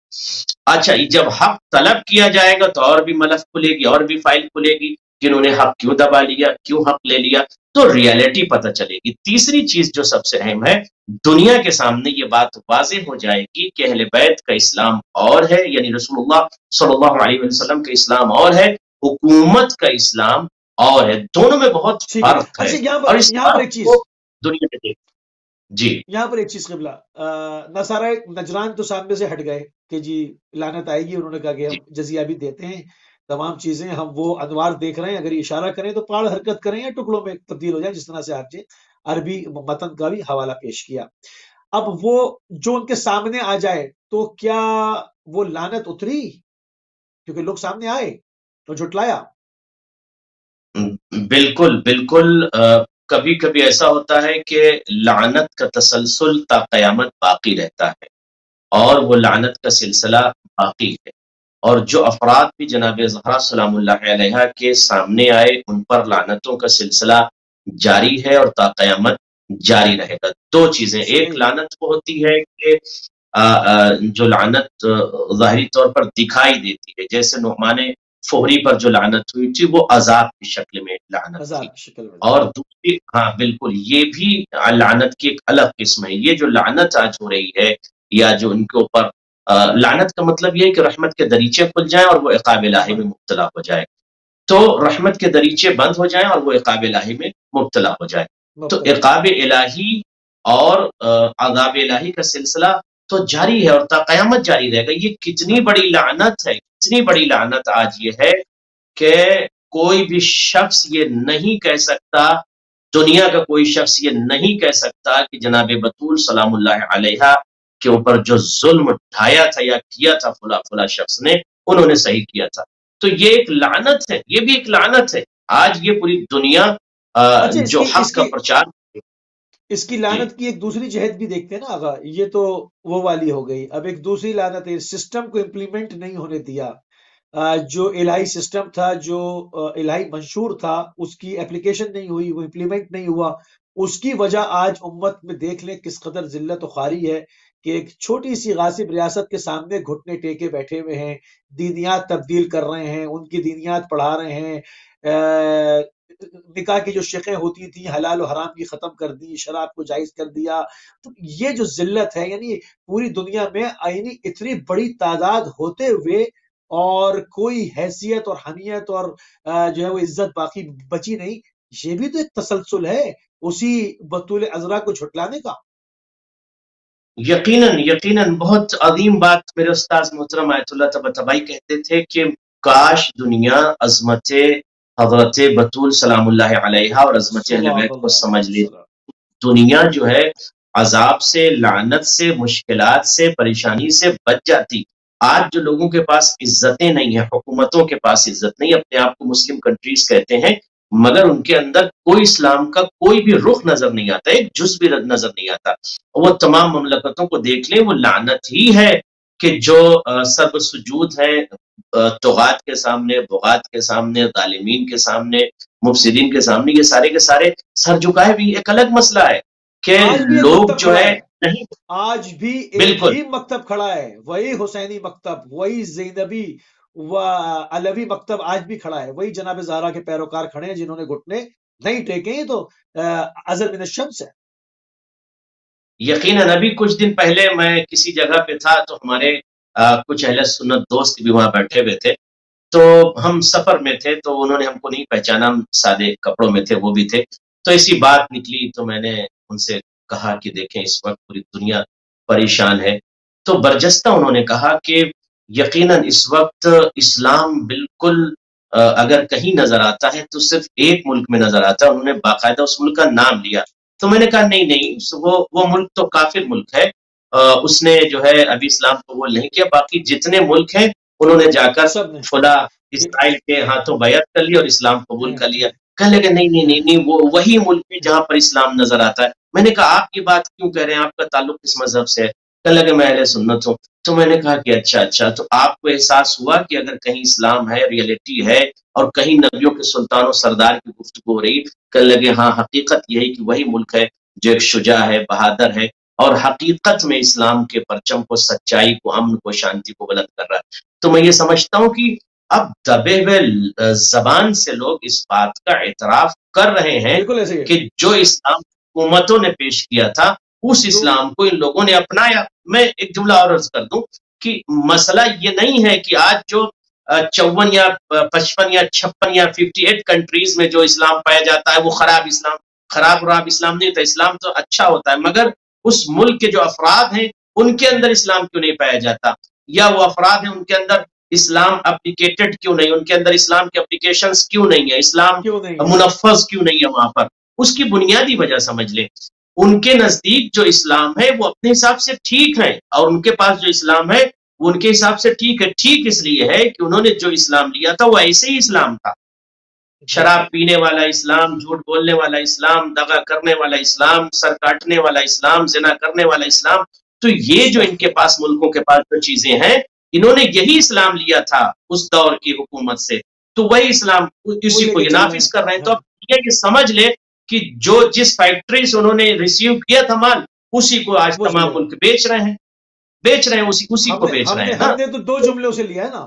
اچھا، جب حق طلب کیا جائے گا تو اور بھی ملف کھلے گی، اور بھی فائل کھلے گی کہ انہوں نے حق کیوں دبا لیا، کیوں حق لے لیا، تو ریالٹی پتہ چلے گی۔ تیسری چیز جو سب سے اہم ہے، دنیا کے سامنے یہ بات واضح ہو جائے گی کہ اہل بیت کا اسلام اور ہے، یعنی رسول اللہ صلی اللہ علیہ وسلم کا اسلام اور ہے، حکومت کا اسلام اور ہے، دونوں میں بہت ٹھیک ہے۔ فرق ہے، اچھا، اور اس یہاں پر فرق ایک چیز، کو دنیا میں دیکھ جی یہاں پر ایک چیز قبلہ، نصارہ نجران تو سامنے سے ہٹ گئے کہ جی لعنت آئے گی، انہوں نے کہا کہ جی ہم جزیہ بھی دیتے ہیں، تمام چیزیں ہم وہ انوار دیکھ رہے ہیں، اگر یہ اشارہ کریں تو پہاڑ حرکت کریں یا ٹکڑوں میں تبدیل ہو جائیں، جس طرح سے آپ نے عربی متن کا بھی حوالہ پیش کیا۔ اب وہ جو ان کے سامنے آ جائے تو کیا وہ لعنت اتری؟ کیونکہ لوگ سامنے آئے تو جھٹلایا۔ بالکل بالکل، کبھی کبھی ایسا ہوتا ہے کہ لعنت کا تسلسل تا قیامت باقی رہتا ہے، اور وہ لعنت کا سلسلہ باقی ہے، اور جو افراد بھی جناب زہرا سلام اللہ علیہ کے سامنے آئے ان پر لعنتوں کا سلسلہ جاری ہے اور تا قیامت جاری رہے گا۔ دو چیزیں، ایک صحیح، لعنت وہ ہوتی ہے کہ جو لعنت ظاہری طور پر دکھائی دیتی ہے، جیسے نعمان فہری پر جو لعنت ہوئی تھی وہ عذاب کی شکل میں لعنت تھی، عذاب کی شکل میں، اور دوسری ہاں بالکل یہ بھی لعنت کی ایک الگ قسم ہے۔ یہ جو لعنت آج ہو رہی ہے، یا جو ان کے اوپر لعنت کا مطلب یہ ہے کہ رحمت کے دریچے کھل جائیں اور وہ عقاب الہی میں مبتلا ہو جائے، تو رحمت کے دریچے بند ہو جائیں اور وہ عقاب الہی میں مبتلا ہو جائے، تو مبتلا ہو عقاب الہی اور عذاب الہی کا سلسلہ تو جاری ہے اور تا قیامت جاری رہے گا۔ یہ کتنی بڑی لعنت ہے، کتنی بڑی لعنت آج یہ ہے کہ کوئی بھی شخص یہ نہیں کہہ سکتا، دنیا کا کوئی شخص یہ نہیں کہہ سکتا کہ جناب بطول سلام اللہ علیہ کے اوپر جو ظلم ڈھایا تھا یا کیا تھا فلاں فلاں شخص نے، انہوں نے صحیح کیا تھا۔ تو یہ ایک لعنت ہے، یہ بھی ایک لعنت ہے۔ آج یہ پوری دنیا اچھا، جو حق کا پرچار اس کی جی لعنت کی ایک دوسری جہت بھی دیکھتے ہیں نا آغا، یہ تو وہ والی ہو گئی، اب ایک دوسری لعنت ہے، سسٹم کو امپلیمنٹ نہیں ہونے دیا، جو الہی سسٹم تھا، جو الہی منشور تھا، اس کی اپلیکیشن نہیں ہوئی، وہ امپلیمنٹ نہیں ہوا، اس کی وجہ آج امت میں دیکھ لیں کس قدر ذلت و خواری ہے کہ ایک چھوٹی سی غاصب ریاست کے سامنے گھٹنے ٹیکے بیٹھے ہوئے ہیں، دینیات تبدیل کر رہے ہیں، ان کی دینیات پڑھا رہے ہیں، نکاح کی جو شقیں ہوتی تھیں حلال و حرام کی ختم کر دی، شراب کو جائز کر دیا۔ تو یہ جو ذلت ہے، یعنی پوری دنیا میں یعنی اتنی بڑی تعداد ہوتے ہوئے اور کوئی حیثیت اور حمیت اور جو ہے وہ عزت باقی بچی نہیں، یہ بھی تو ایک تسلسل ہے اسی بطول عذرا کو جھٹلانے کا۔ یقیناً یقیناً، بہت عظیم بات میرے استاذ محترم آیت اللہ طباطبائی کہتے تھے کہ کاش دنیا عظمت حضرت بطول سلام اللہ علیہ اور عظمت اہل سبحان بیت کو اللہ علیہ سمجھ لی۔ وسلم۔ دنیا جو ہے عذاب سے، لعنت سے، مشکلات سے، پریشانی سے بچ جاتی۔ آج جو لوگوں کے پاس عزتیں نہیں ہیں، حکومتوں کے پاس عزت نہیں، اپنے آپ کو مسلم کنٹریز کہتے ہیں، مگر ان کے اندر کوئی اسلام کا کوئی بھی رخ نظر نہیں آتا، ایک جز بھی نظر نہیں آتا۔ وہ تمام مملکتوں کو دیکھ لیں، وہ لعنت ہی ہے کہ جو سب سجود ہیں طغات کے سامنے، بغات کے سامنے، ظالمین کے سامنے، مفسدین کے سامنے، یہ سارے کے سارے سر جھکائے بھی۔ ایک الگ مسئلہ ہے کہ آج بھی ایک لوگ مکتب جو کھڑا ہے ہے، نہیں، آج بھی ایک بالکل ہی مکتب کھڑا ہے، وہی حسینی مکتب، وہی زینبی و علوی مکتب آج بھی کھڑا ہے، وہی جناب زہرا کے پیروکار کھڑے ہیں جنہوں نے گھٹنے نہیں ٹیکے ہیں، تو ازل من الشمس ہے۔ یقیناً ابھی کچھ دن پہلے میں کسی جگہ پہ تھا تو ہمارے کچھ اہل سنت دوست بھی وہاں بیٹھے ہوئے تھے، تو ہم سفر میں تھے تو انہوں نے ہم کو نہیں پہچانا، ہم سادے کپڑوں میں تھے، وہ بھی تھے، تو ایسی بات نکلی تو میں نے ان سے کہا کہ دیکھیں اس وقت پوری دنیا پریشان ہے، تو برجستہ انہوں نے کہا کہ یقیناً اس وقت اسلام بالکل اگر کہیں نظر آتا ہے تو صرف ایک ملک میں نظر آتا ہے، انہوں نے باقاعدہ اس ملک کا نام لیا، تو میں نے کہا نہیں نہیں وہ ملک تو کافر ملک ہے، اس نے جو ہے ابھی اسلام قبول نہیں کیا، باقی جتنے ملک ہیں انہوں نے جا کر سب نے فلا اسرائیل کے ہاتھوں بیعت کر لی اور اسلام قبول کر لیا۔ کہنے لگے نہیں نہیں نہیں نہیں وہ وہی ملک ہے جہاں پر اسلام نظر آتا ہے۔ میں نے کہا آپ یہ بات کیوں کہہ رہے ہیں، آپ کا تعلق کس مذہب سے ہے؟ کہنے لگے میں اہل سنت ہوں۔ تو میں نے کہا کہ اچھا تو آپ کو احساس ہوا کہ اگر کہیں اسلام ہے، ریئلٹی ہے، اور کہیں نبیوں کے سلطان و سردار کی گفتگو ہو رہی، کہنے لگے ہاں حقیقت یہی کہ وہی ملک ہے جو ایک شجاع ہے، بہادر ہے، اور حقیقت میں اسلام کے پرچم کو، سچائی کو، امن کو، شانتی کو بلند کر رہا ہے۔ تو میں یہ سمجھتا ہوں کہ اب دبے ہوئے زبان سے لوگ اس بات کا اعتراف کر رہے ہیں بالکل ایسے کہ جو اسلام حکومتوں نے پیش کیا تھا اس اسلام کو ان لوگوں نے اپنایا۔ میں ایک جملہ اور عرض کر دوں کہ مسئلہ یہ نہیں ہے کہ آج جو 54 یا 55 یا 56 یا 58 کنٹریز میں جو اسلام پایا جاتا ہے وہ خراب اسلام نہیں ہوتا، اسلام تو اچھا ہوتا ہے، مگر اس ملک کے جو افراد ہیں ان کے اندر اسلام کیوں نہیں پایا جاتا، یا وہ افراد ہیں ان کے اندر اسلام اپلیکیٹڈ کیوں نہیں، ان کے اندر اسلام کے اپلیکیشنز کیوں نہیں ہے، اسلام کیوں نہیں ہے؟ منفذ کیوں نہیں ہے وہاں پر؟ اس کی بنیادی وجہ سمجھ لیں، ان کے نزدیک جو اسلام ہے وہ اپنے حساب سے ٹھیک ہے، اور ان کے پاس جو اسلام ہے وہ ان کے حساب سے ٹھیک ہے۔ ٹھیک اس لیے ہے کہ انہوں نے جو اسلام لیا تھا وہ ایسے ہی اسلام تھا، شراب پینے والا اسلام، جھوٹ بولنے والا اسلام، دغا کرنے والا اسلام، سر کاٹنے والا اسلام، زنا کرنے والا اسلام۔ تو یہ جو ان کے پاس ملکوں کے پاس جو چیزیں ہیں، انہوں نے یہی اسلام لیا تھا اس دور کی حکومت سے، تو وہی اسلام اسی کو یہ نافذ کر رہے ہیں۔ تو اب یہ سمجھ لے کہ جو جس فیکٹری سے انہوں نے ریسیو کیا تھا مال، اسی کو آج تمام ملک بیچ رہے ہیں، اسی کو بیچ رہے ہیں۔ ہم نے تو دو جملوں سے لیا ہے نا،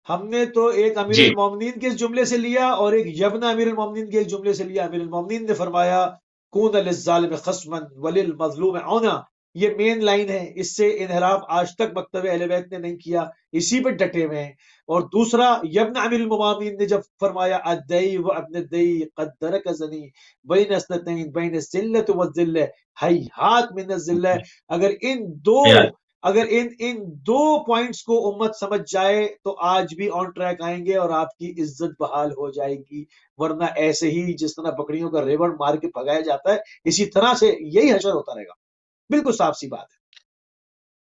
ہم نے تو ایک امیر المومنین کے جملے سے لیا اور ایک یبنا امیر المومنین کے جملے سے لیا۔ امیر المومنین نے فرمایا کون للظالم خصما وللمظلوم عونا، یہ مین لائن ہے، اس سے انحراف آج تک مکتب اہل بیت نے نہیں کیا، اسی پہ ڈٹے ہوئے ہیں۔ اور دوسرا یبنا امیر المومنین نے جب فرمایا الدئی و ابن الدئی قد درکزنی بین اثنتین بین الذلۃ والذلہ ہیہات من الذلہ، اگر ان دو پوائنٹس کو امت سمجھ جائے تو آج بھی آن ٹریک آئیں گے اور آپ کی عزت بحال ہو جائے گی، ورنہ ایسے ہی جس طرح بکریوں کا ریوڑ مار کے بھگایا جاتا ہے اسی طرح سے یہی حشر ہوتا رہے گا۔ بالکل صاف سی بات ہے۔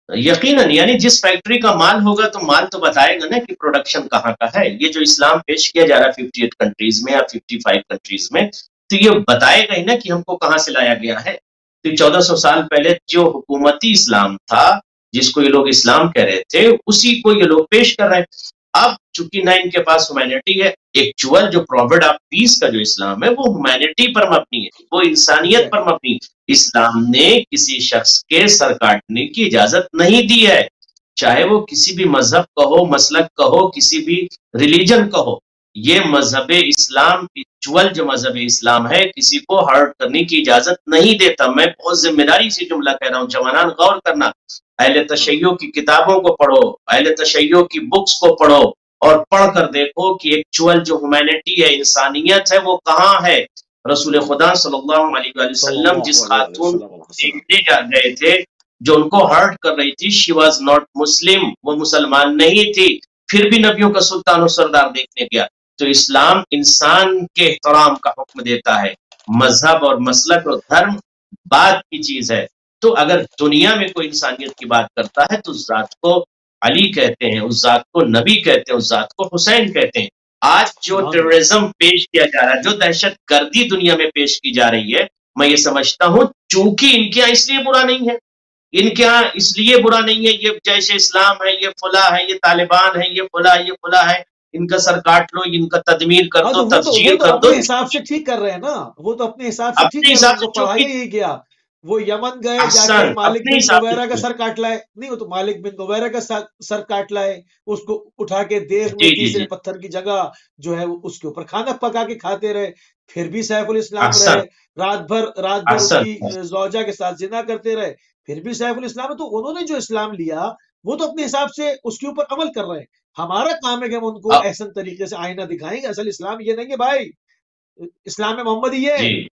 یقیناً، یعنی جس فیکٹری کا مال ہوگا تو مال تو بتائے گا نا کہ پروڈکشن کہاں کا ہے۔ یہ جو اسلام پیش کیا جا رہا ہے 58 کنٹریز میں یا 55 کنٹریز میں، تو یہ بتائے گا ہی نا کہ ہم کو کہاں سے لایا گیا ہے۔ تو 1400 سال پہلے جو حکومتی اسلام تھا، جس کو یہ لوگ اسلام کہہ رہے تھے، اسی کو یہ لوگ پیش کر رہے ہیں۔ اب چونکہ نہ ان کے پاس ہیومینٹی ہے، ایکچوئل جو پروفٹ آف پیس کا جو اسلام ہے وہ ہیومینٹی پر مبنی ہے، وہ انسانیت پر مبنی ہے۔ اسلام نے کسی شخص کے سر کاٹنے کی اجازت نہیں دی ہے، چاہے وہ کسی بھی مذہب کا ہو، مسلک کا ہو، کسی بھی ریلیجن کا ہو۔ یہ مذہب اسلام، ایکچوئل جو مذہب اسلام ہے، کسی کو ہرٹ کرنے کی اجازت نہیں دیتا۔ میں بہت ذمہ داری سے جملہ کہہ رہا ہوں، جوانان غور کرنا، اہل تشیع کی کتابوں کو پڑھو، اہل تشیع کی بکس کو پڑھو، اور پڑھ کر دیکھو کہ ایکچوئل جو ہیومینٹی ہے، انسانیت ہے، وہ کہاں ہے۔ رسول خدا صلی اللہ علیہ وآلہ وسلم جس خاتون دیکھنے جا گئے تھے جو ان کو ہرٹ کر رہی تھی، شی واز ناٹ مسلم، وہ مسلمان نہیں تھی، پھر بھی نبیوں کا سلطان و سردار دیکھنے گیا۔ تو اسلام انسان کے احترام کا حکم دیتا ہے، مذہب اور مسلک اور دھرم بات کی چیز ہے۔ تو اگر دنیا میں کوئی انسانیت کی بات کرتا ہے تو اس ذات کو علی کہتے ہیں، اس ذات کو نبی کہتے ہیں، اس ذات کو حسین کہتے ہیں۔ آج جو ٹیررزم پیش کیا جا رہا ہے، جو دہشت گردی دنیا میں پیش کی جا رہی ہے، میں یہ سمجھتا ہوں چونکہ ان کے یہاں اس لیے برا نہیں ہے، ان کے یہاں اس لیے برا نہیں ہے، یہ جیسے اسلام ہے، یہ فلاں ہے، یہ طالبان ہے، یہ فلاں ہے، ان کا سر کاٹ لو، ان کا تدمیر کر دو، تفجیر کر دو۔ اپنے حساب سے ٹھیک کر رہے ہیں نا، وہ تو اپنے حساب سے ٹھیک کر رہے ہیں، پڑھایا ہی کیا وہ یمن گئے، جا کے احسن مالک اپنے بن حساب نویرہ کا سے. سر کاٹ لائے، نہیں وہ تو مالک بن نویرہ کا سر کاٹ لائے، اس کو اٹھا کے دیگ میں جی جی تیسرے جی. پتھر کی جگہ جو ہے اس کے اوپر کھانا پکا کے کھاتے رہے، پھر بھی سیف الاسلام احسن رہے، رات بھر ان احسن کی زوجہ کے ساتھ زنا کرتے رہے، پھر بھی سیف الاسلام ہے. تو انہوں نے جو اسلام لیا وہ تو اپنے حساب سے اس کے اوپر عمل کر رہے ہیں. ہمارا کام ہے کہ ہم ان کو احسن طریقے سے آئینہ دکھائیں گے. اصل اسلام یہ نہیں ہے بھائی، اسلام محمد یہ ہے. جی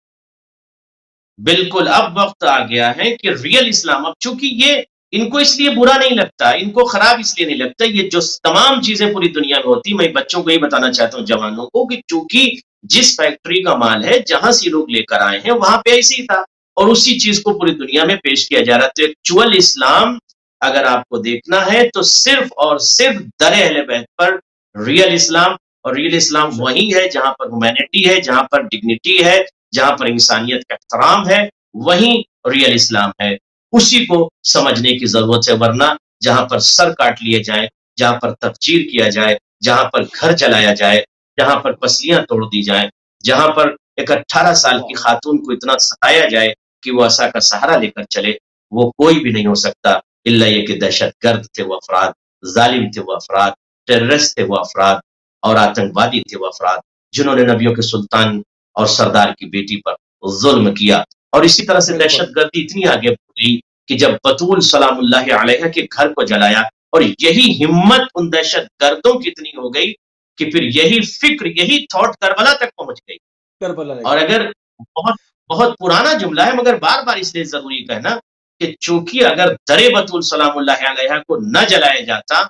بالکل. اب وقت آ گیا ہے کہ ریئل اسلام، اب چونکہ یہ ان کو اس لیے برا نہیں لگتا، ان کو خراب اس لیے نہیں لگتا، یہ جو تمام چیزیں پوری دنیا میں ہوتی، میں بچوں کو یہ بتانا چاہتا ہوں جوانوں کو، کہ چونکہ جس فیکٹری کا مال ہے جہاں سے لوگ لے کر آئے ہیں وہاں پہ ایسے ہی تھا اور اسی چیز کو پوری دنیا میں پیش کیا جا رہا. تو ایکچوئل اسلام اگر آپ کو دیکھنا ہے تو صرف اور صرف در اہل بیت پر ریئل اسلام، اور ریئل اسلام وہی ہے جہاں پر ہیومینٹی ہے، جہاں پر ڈگنیٹی ہے، جہاں پر انسانیت کا احترام ہے، وہی ریئل اسلام ہے. اسی کو سمجھنے کی ضرورت ہے، ورنہ جہاں پر سر کاٹ لیے جائیں، جہاں پر تفجیر کیا جائے، جہاں پر گھر جلایا جائے، جہاں پر پسلیاں توڑ دی جائیں، جہاں پر ایک 18 سال کی خاتون کو اتنا ستایا جائے کہ وہ عصا کا سہارا لے کر چلے، وہ کوئی بھی نہیں ہو سکتا الا یہ کہ دہشت گرد تھے وہ افراد، ظالم تھے وہ افراد، ٹیررسٹ تھے وہ افراد، اور آتنکوادی تھے وہ افراد جنہوں نے نبیوں کے سلطان اور سردار کی بیٹی پر ظلم کیا. اور اسی طرح سے دہشت گردی اتنی آگے بڑھ گئی کہ جب بطول سلام اللہ علیہ کے گھر کو جلایا، اور یہی ہمت ان دہشت گردوں کی اتنی ہو گئی کہ پھر یہی فکر، یہی تھاٹ کربلا تک پہنچ گئی. اور اگر بہت بہت پرانا جملہ ہے مگر بار بار اس لیے ضروری کہنا کہ چونکہ اگر در بطول سلام اللہ علیہ کو نہ جلایا جاتا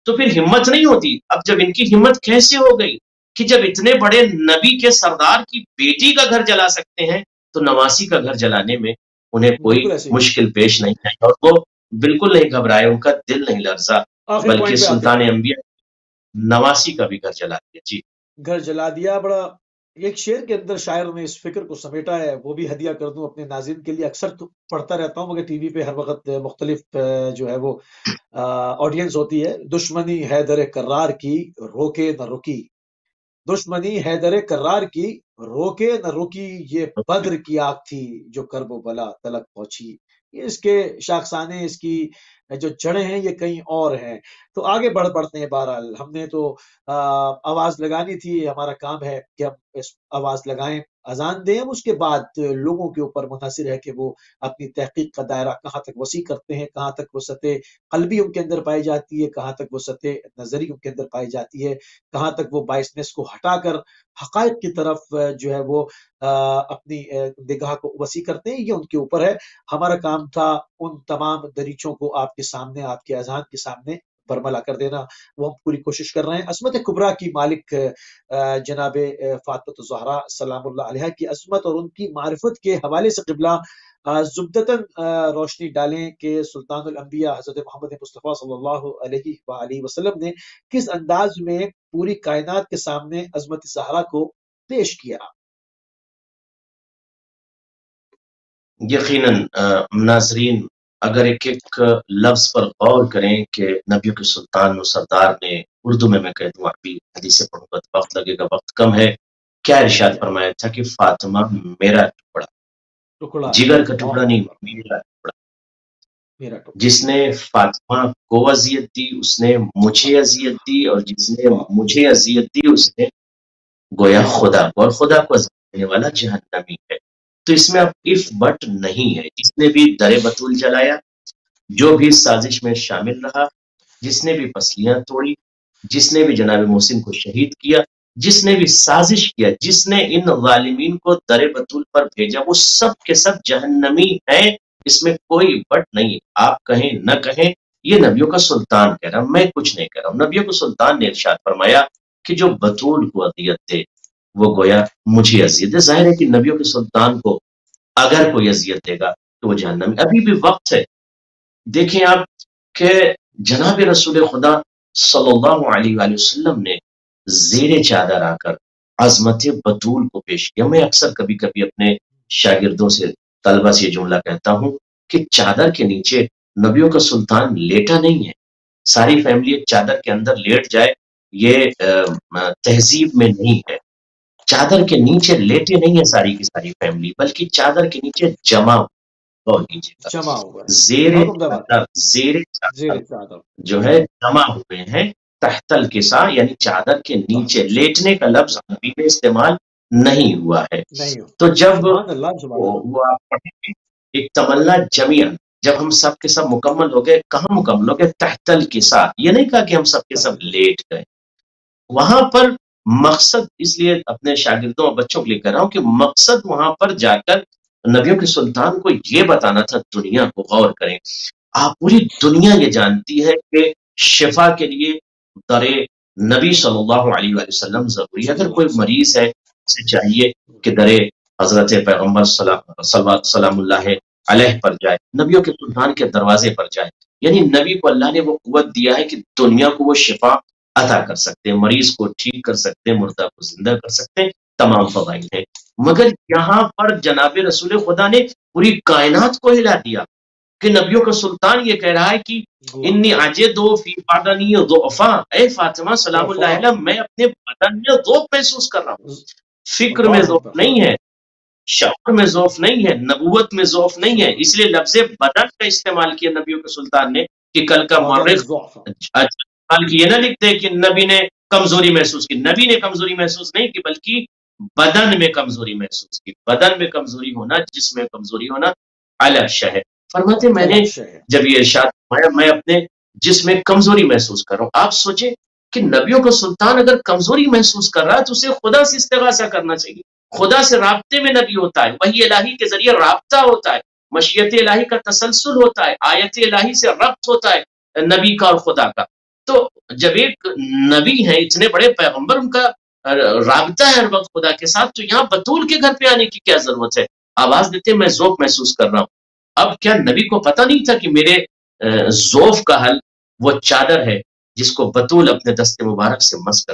تو پھر ہمت نہیں ہوتی. اب جب ان کی ہمت کیسے ہو گئی کہ جب اتنے بڑے نبی کے سردار کی بیٹی کا گھر جلا سکتے ہیں تو نواسی کا گھر جلانے میں انہیں کوئی مشکل پیش نہیں آئی، اور وہ بالکل نہیں گھبرائے، ان کا دل نہیں لرزا، بلکہ سلطان انبیاء نواسی کا بھی گھر جلا دیا. جی گھر جلا دیا. بڑا ایک شعر کے اندر شاعر نے اس فکر کو سمیٹا ہے، وہ بھی ہدیہ کر دوں اپنے ناظرین کے لیے. اکثر تو پڑھتا رہتا ہوں مگر ٹی وی پہ ہر وقت مختلف جو ہے وہ آڈینس ہوتی ہے. دشمنی حیدر کرار کی روکے نہ رکی، دشمنی حیدر کرار کی روکے نہ رکی، یہ بدر کی آگ تھی جو کرب و بلا تلک پہنچی. یہ اس کے شاخسانے، اس کی جو جڑیں ہیں یہ کہیں اور ہیں. تو آگے بڑھتے ہیں. بہرحال ہم نے تو آواز لگانی تھی، ہمارا کام ہے کہ ہم اس آواز لگائیں، اذان دیں. اس کے بعد لوگوں کے اوپر منحصر ہے کہ وہ اپنی تحقیق کا دائرہ کہاں تک وسیع کرتے ہیں، کہاں تک وہ سطح قلبی ان کے اندر پائی جاتی ہے، کہاں تک وہ سطح نظری ان کے اندر پائی جاتی ہے، کہاں تک وہ بائسنس کو ہٹا کر حقائق کی طرف جو ہے وہ اپنی نگاہ کو وسیع کرتے ہیں. یہ ان کے اوپر ہے. ہمارا کام تھا ان تمام دریچوں کو آپ کے سامنے، آپ کے اذہان کے سامنے برملا کر دینا. وہ ہم پوری کوشش کر رہے ہیں. عظمت کبریٰ کی مالک جناب فاطمہ الزہرا سلام اللہ علیہ کی عظمت اور ان کی معرفت کے حوالے سے قبلہ زبدتاً روشنی ڈالیں کہ سلطان الانبیاء حضرت محمد مصطفیٰ صلی اللہ علیہ وآلہ وسلم نے کس انداز میں پوری کائنات کے سامنے عظمت زہرا کو پیش کیا. یقیناً ناظرین اگر ایک ایک لفظ پر غور کریں کہ نبیوں کے سلطان و سردار نے اردو میں کہہ دوں، ابھی حدیثیں پڑھوں گا تو وقت لگے گا، وقت کم ہے. کیا ارشاد فرمایا تھا کہ فاطمہ میرا ٹکڑا، جگر کا ٹکڑا نہیں، میرا ٹکڑا. جس نے فاطمہ کو اذیت دی اس نے مجھے اذیت دی، اور جس نے مجھے اذیت دی اس نے گویا خدا کو، اور خدا کو اذیت دینے والا جہنمی ہے. تو اس میں اب اف بٹ نہیں ہے. جس نے بھی در بطول جلایا، جو بھی سازش میں شامل رہا، جس نے بھی پسلیاں توڑی، جس نے بھی جناب محسن کو شہید کیا، جس نے بھی سازش کیا، جس نے ان ظالمین کو در بطول پر بھیجا، وہ سب کے سب جہنمی ہیں. اس میں کوئی بٹ نہیں. آپ کہیں نہ کہیں، یہ نبیوں کا سلطان کہہ رہا ہوں، میں کچھ نہیں کہہ رہا ہوں. نبیوں کو سلطان نے ارشاد فرمایا کہ جو بطول کو اذیت دے وہ گویا مجھے اذیت دے. ظاہر ہے کہ نبیوں کے سلطان کو اگر کوئی اذیت دے گا تو وہ جہنم. ابھی بھی وقت ہے. دیکھیں آپ کہ جناب رسول خدا صلی اللہ علیہ وآلہ وسلم نے زیر چادر آ کر عظمت بطول کو پیش کیا. میں اکثر کبھی کبھی اپنے شاگردوں سے، طلبہ سے یہ جملہ کہتا ہوں کہ چادر کے نیچے نبیوں کا سلطان لیٹا نہیں ہے. ساری فیملی ایک چادر کے اندر لیٹ جائے یہ تہذیب میں نہیں ہے. چادر کے نیچے لیٹے نہیں ہے ساری کی ساری فیملی، بلکہ چادر کے نیچے جمع غور کیجیے جمع ہوا ہے، زیر بہت عمدہ بات ہے، زیر زیر چادر جو ہے جمع ہوئے ہیں، تحت الکساء یعنی چادر کے نیچے، لیٹنے کا لفظ عربی میں استعمال نہیں ہوا ہے۔ نہیں ہو، تو جب سبحان اللہ سبحان اللہ، وہ آپ پڑھیں گے ایک تمنا جمیعن، جب ہم سب کے سب مکمل ہو گئے، کہاں مکمل ہو گئے؟ تحت الکساء، یہ نہیں کہا کہ ہم سب کے سب لیٹ گئے، وہاں پر مقصد، اس لیے اپنے شاگردوں اور بچوں کے لیے کہہ رہا ہوں کہ مقصد وہاں پر جا کر نبیوں کے سلطان کو یہ بتانا تھا، دنیا کو غور کریں، آپ پوری دنیا یہ جانتی ہے کہ شفا کے لیے در نبی صلی اللہ علیہ وآلہ وسلم ضروری ہے۔ اگر کوئی مریض ہے، اسے چاہیے کہ در حضرت پیغمبر سلام اللہ علیہ پر جائے، نبیوں کے سلطان کے دروازے پر جائے، یعنی نبی کو اللہ نے وہ قوت دیا ہے کہ دنیا کو وہ شفا عطا کر سکتے ہیں، مریض کو ٹھیک کر سکتے ہیں، مردہ کو زندہ کر سکتے ہیں، تمام فضائل ہیں۔ مگر یہاں پر جناب رسول خدا نے پوری کائنات کو ہلا دیا کہ نبیوں کا سلطان یہ کہہ رہا ہے کہ انی اجدو فی بدنی ضعفا، اے فاطمہ سلام اللہ علیہ، میں اپنے بدن میں ضعف محسوس کر رہا ہوں، فکر میں ضعف نہیں ہے، شعور میں ضعف نہیں ہے، نبوت میں ضعف نہیں ہے، اس لیے لفظ بدن کا استعمال کیا نبیوں کے سلطان نے کہ کل کا مورخ یہ نہ لکھتے کہ نبی نے کمزوری محسوس کی، نبی نے کمزوری محسوس نہیں کی، بلکہ بدن میں کمزوری محسوس کی۔ بدن میں کمزوری ہونا، جسم میں کمزوری ہونا الگ شے ہے۔ فرماتے میں نے جب یہ ارشاد فرمایا میں اپنے جسم میں کمزوری محسوس کر رہا ہوں، آپ سوچیں کہ نبیوں کا سلطان اگر کمزوری محسوس کر رہا ہے تو اسے خدا سے استغاثہ کرنا چاہیے، خدا سے رابطے میں نبی ہوتا ہے، وحی الہی کے ذریعے رابطہ ہوتا ہے، مشیت الہی کا تسلسل ہوتا ہے، آیت الہی سے ربط ہوتا ہے نبی کا اور خدا کا۔ تو جب ایک نبی ہے، اتنے بڑے پیغمبر، ان کا رابطہ ہے ہر وقت خدا کے ساتھ، تو یہاں بطول کے گھر پہ آنے کی کیا ضرورت ہے؟ آواز دیتے میں ذوق محسوس کر رہا ہوں۔ اب کیا نبی کو پتہ نہیں تھا کہ میرے ذوف کا حل وہ چادر ہے جس کو بطول اپنے دست مبارک سے مس کر،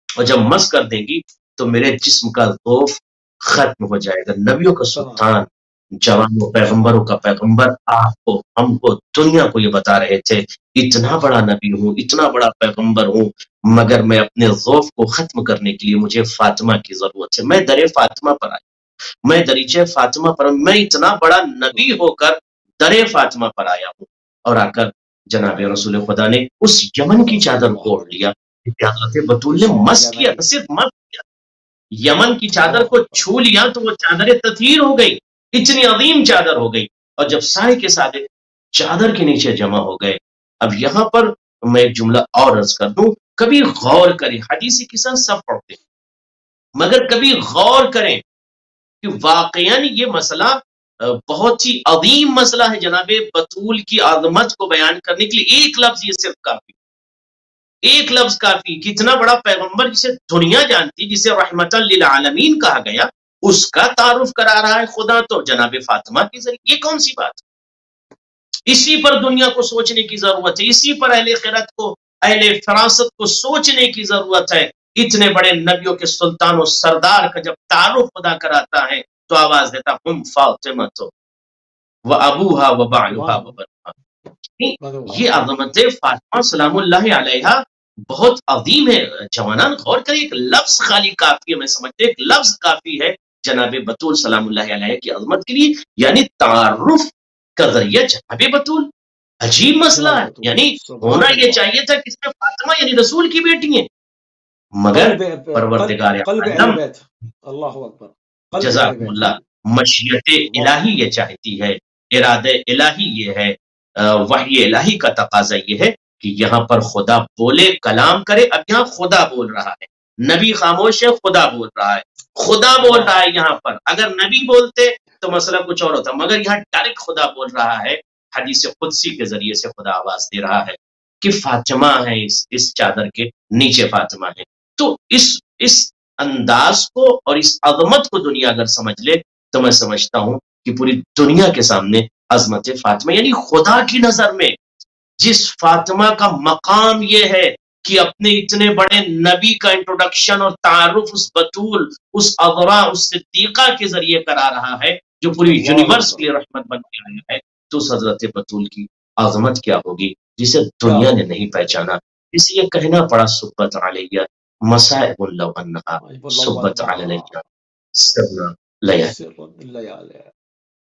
اور جب مس کر دیں گی تو میرے جسم کا ذوف ختم ہو جائے گا۔ نبیوں کا سلطان، جوانوں پیغمبروں کا پیغمبر، آپ کو، ہم کو، دنیا کو یہ بتا رہے تھے اتنا بڑا نبی ہوں، اتنا بڑا پیغمبر ہوں، مگر میں اپنے ذوف کو ختم کرنے کے لیے مجھے فاطمہ کی ضرورت ہے، میں در فاطمہ پر آیا، میں دریچے فاطمہ پر، میں اتنا بڑا نبی ہو کر در فاطمہ پر آیا ہوں۔ اور آ کر جناب رسول خدا نے اس یمن کی چادر کو اوڑھ لیا، حضرت بطول نے مس کیا، صرف مس کیا، یمن کی چادر کو چھو لیا تو وہ چادر تطہیر ہو گئی، اتنی عظیم چادر ہو گئی، اور جب سائے کے ساتھ چادر کے نیچے جمع ہو گئے۔ اب یہاں پر میں ایک جملہ اور عرض کر دوں، کبھی غور کریں، حدیث قصہ سب پڑھتے ہیں، مگر کبھی غور کریں کہ واقعاً یہ مسئلہ بہت ہی عظیم مسئلہ ہے۔ جناب بطول کی عظمت کو بیان کرنے کے لیے ایک لفظ یہ صرف کافی، ایک لفظ کافی، کتنا بڑا پیغمبر جسے دنیا جانتی، جسے رحمت للعالمین کہا گیا، اس کا تعارف کرا رہا ہے خدا تو جناب فاطمہ کے ذریعے، یہ کون سی بات؟ اسی پر دنیا کو سوچنے کی ضرورت ہے، اسی پر اہل خیرت کو، اہل فراست کو سوچنے کی ضرورت ہے۔ اتنے بڑے نبیوں کے سلطان و سردار کا جب تعارف خدا کراتا ہے تو آواز دیتا ہم فاطمہ تو و ابوہا و بعلہا و بنہا، یہ عظمت فاطمہ سلام اللہ علیہا بہت عظیم ہے۔ جوانان غور کریں، ایک لفظ خالی کافی ہے، میں سمجھتے ایک لفظ کافی ہے جناب بطول سلام اللہ علیہ کی عظمت کے لیے، یعنی تعارف کا ذریعہ جناب بطول، عجیب مسئلہ ہے، یعنی ہونا یہ چاہیے تھا کس میں فاطمہ یعنی رسول کی بیٹی ہیں، مگر پروردگار عالم جزاکم اللہ، مشیت الہی یہ چاہتی ہے، ارادہ الہی یہ ہے، وحی الہی کا تقاضا یہ ہے کہ یہاں پر خدا بولے، کلام کرے۔ اب یہاں خدا بول رہا ہے، نبی خاموش ہے، خدا بول رہا ہے، خدا بول رہا ہے یہاں پر۔ اگر نبی بولتے تو مسئلہ کچھ اور ہوتا، مگر یہاں ڈائریکٹ خدا بول رہا ہے، حدیث قدسی کے ذریعے سے خدا آواز دے رہا ہے کہ فاطمہ ہے، اس چادر کے نیچے فاطمہ ہے۔ تو اس انداز کو اور اس عظمت کو دنیا اگر سمجھ لے تو میں سمجھتا ہوں کہ پوری دنیا کے سامنے عظمت فاطمہ، یعنی خدا کی نظر میں جس فاطمہ کا مقام یہ ہے کہ اپنے اتنے بڑے نبی کا انٹروڈکشن اور تعارف اس بطول، اس عذرا، اس صدیقہ کے ذریعے کرا رہا ہے، جو پوری یونیورس کے لیے رحمت بن کے آیا ہے، تو اس حضرت بطول کی عظمت کیا ہوگی جسے دنیا نے نہیں پہچانا۔ اس لیے کہنا پڑا صبت علیہ مسائب لو انہا صبت علیہ سرنا لیال۔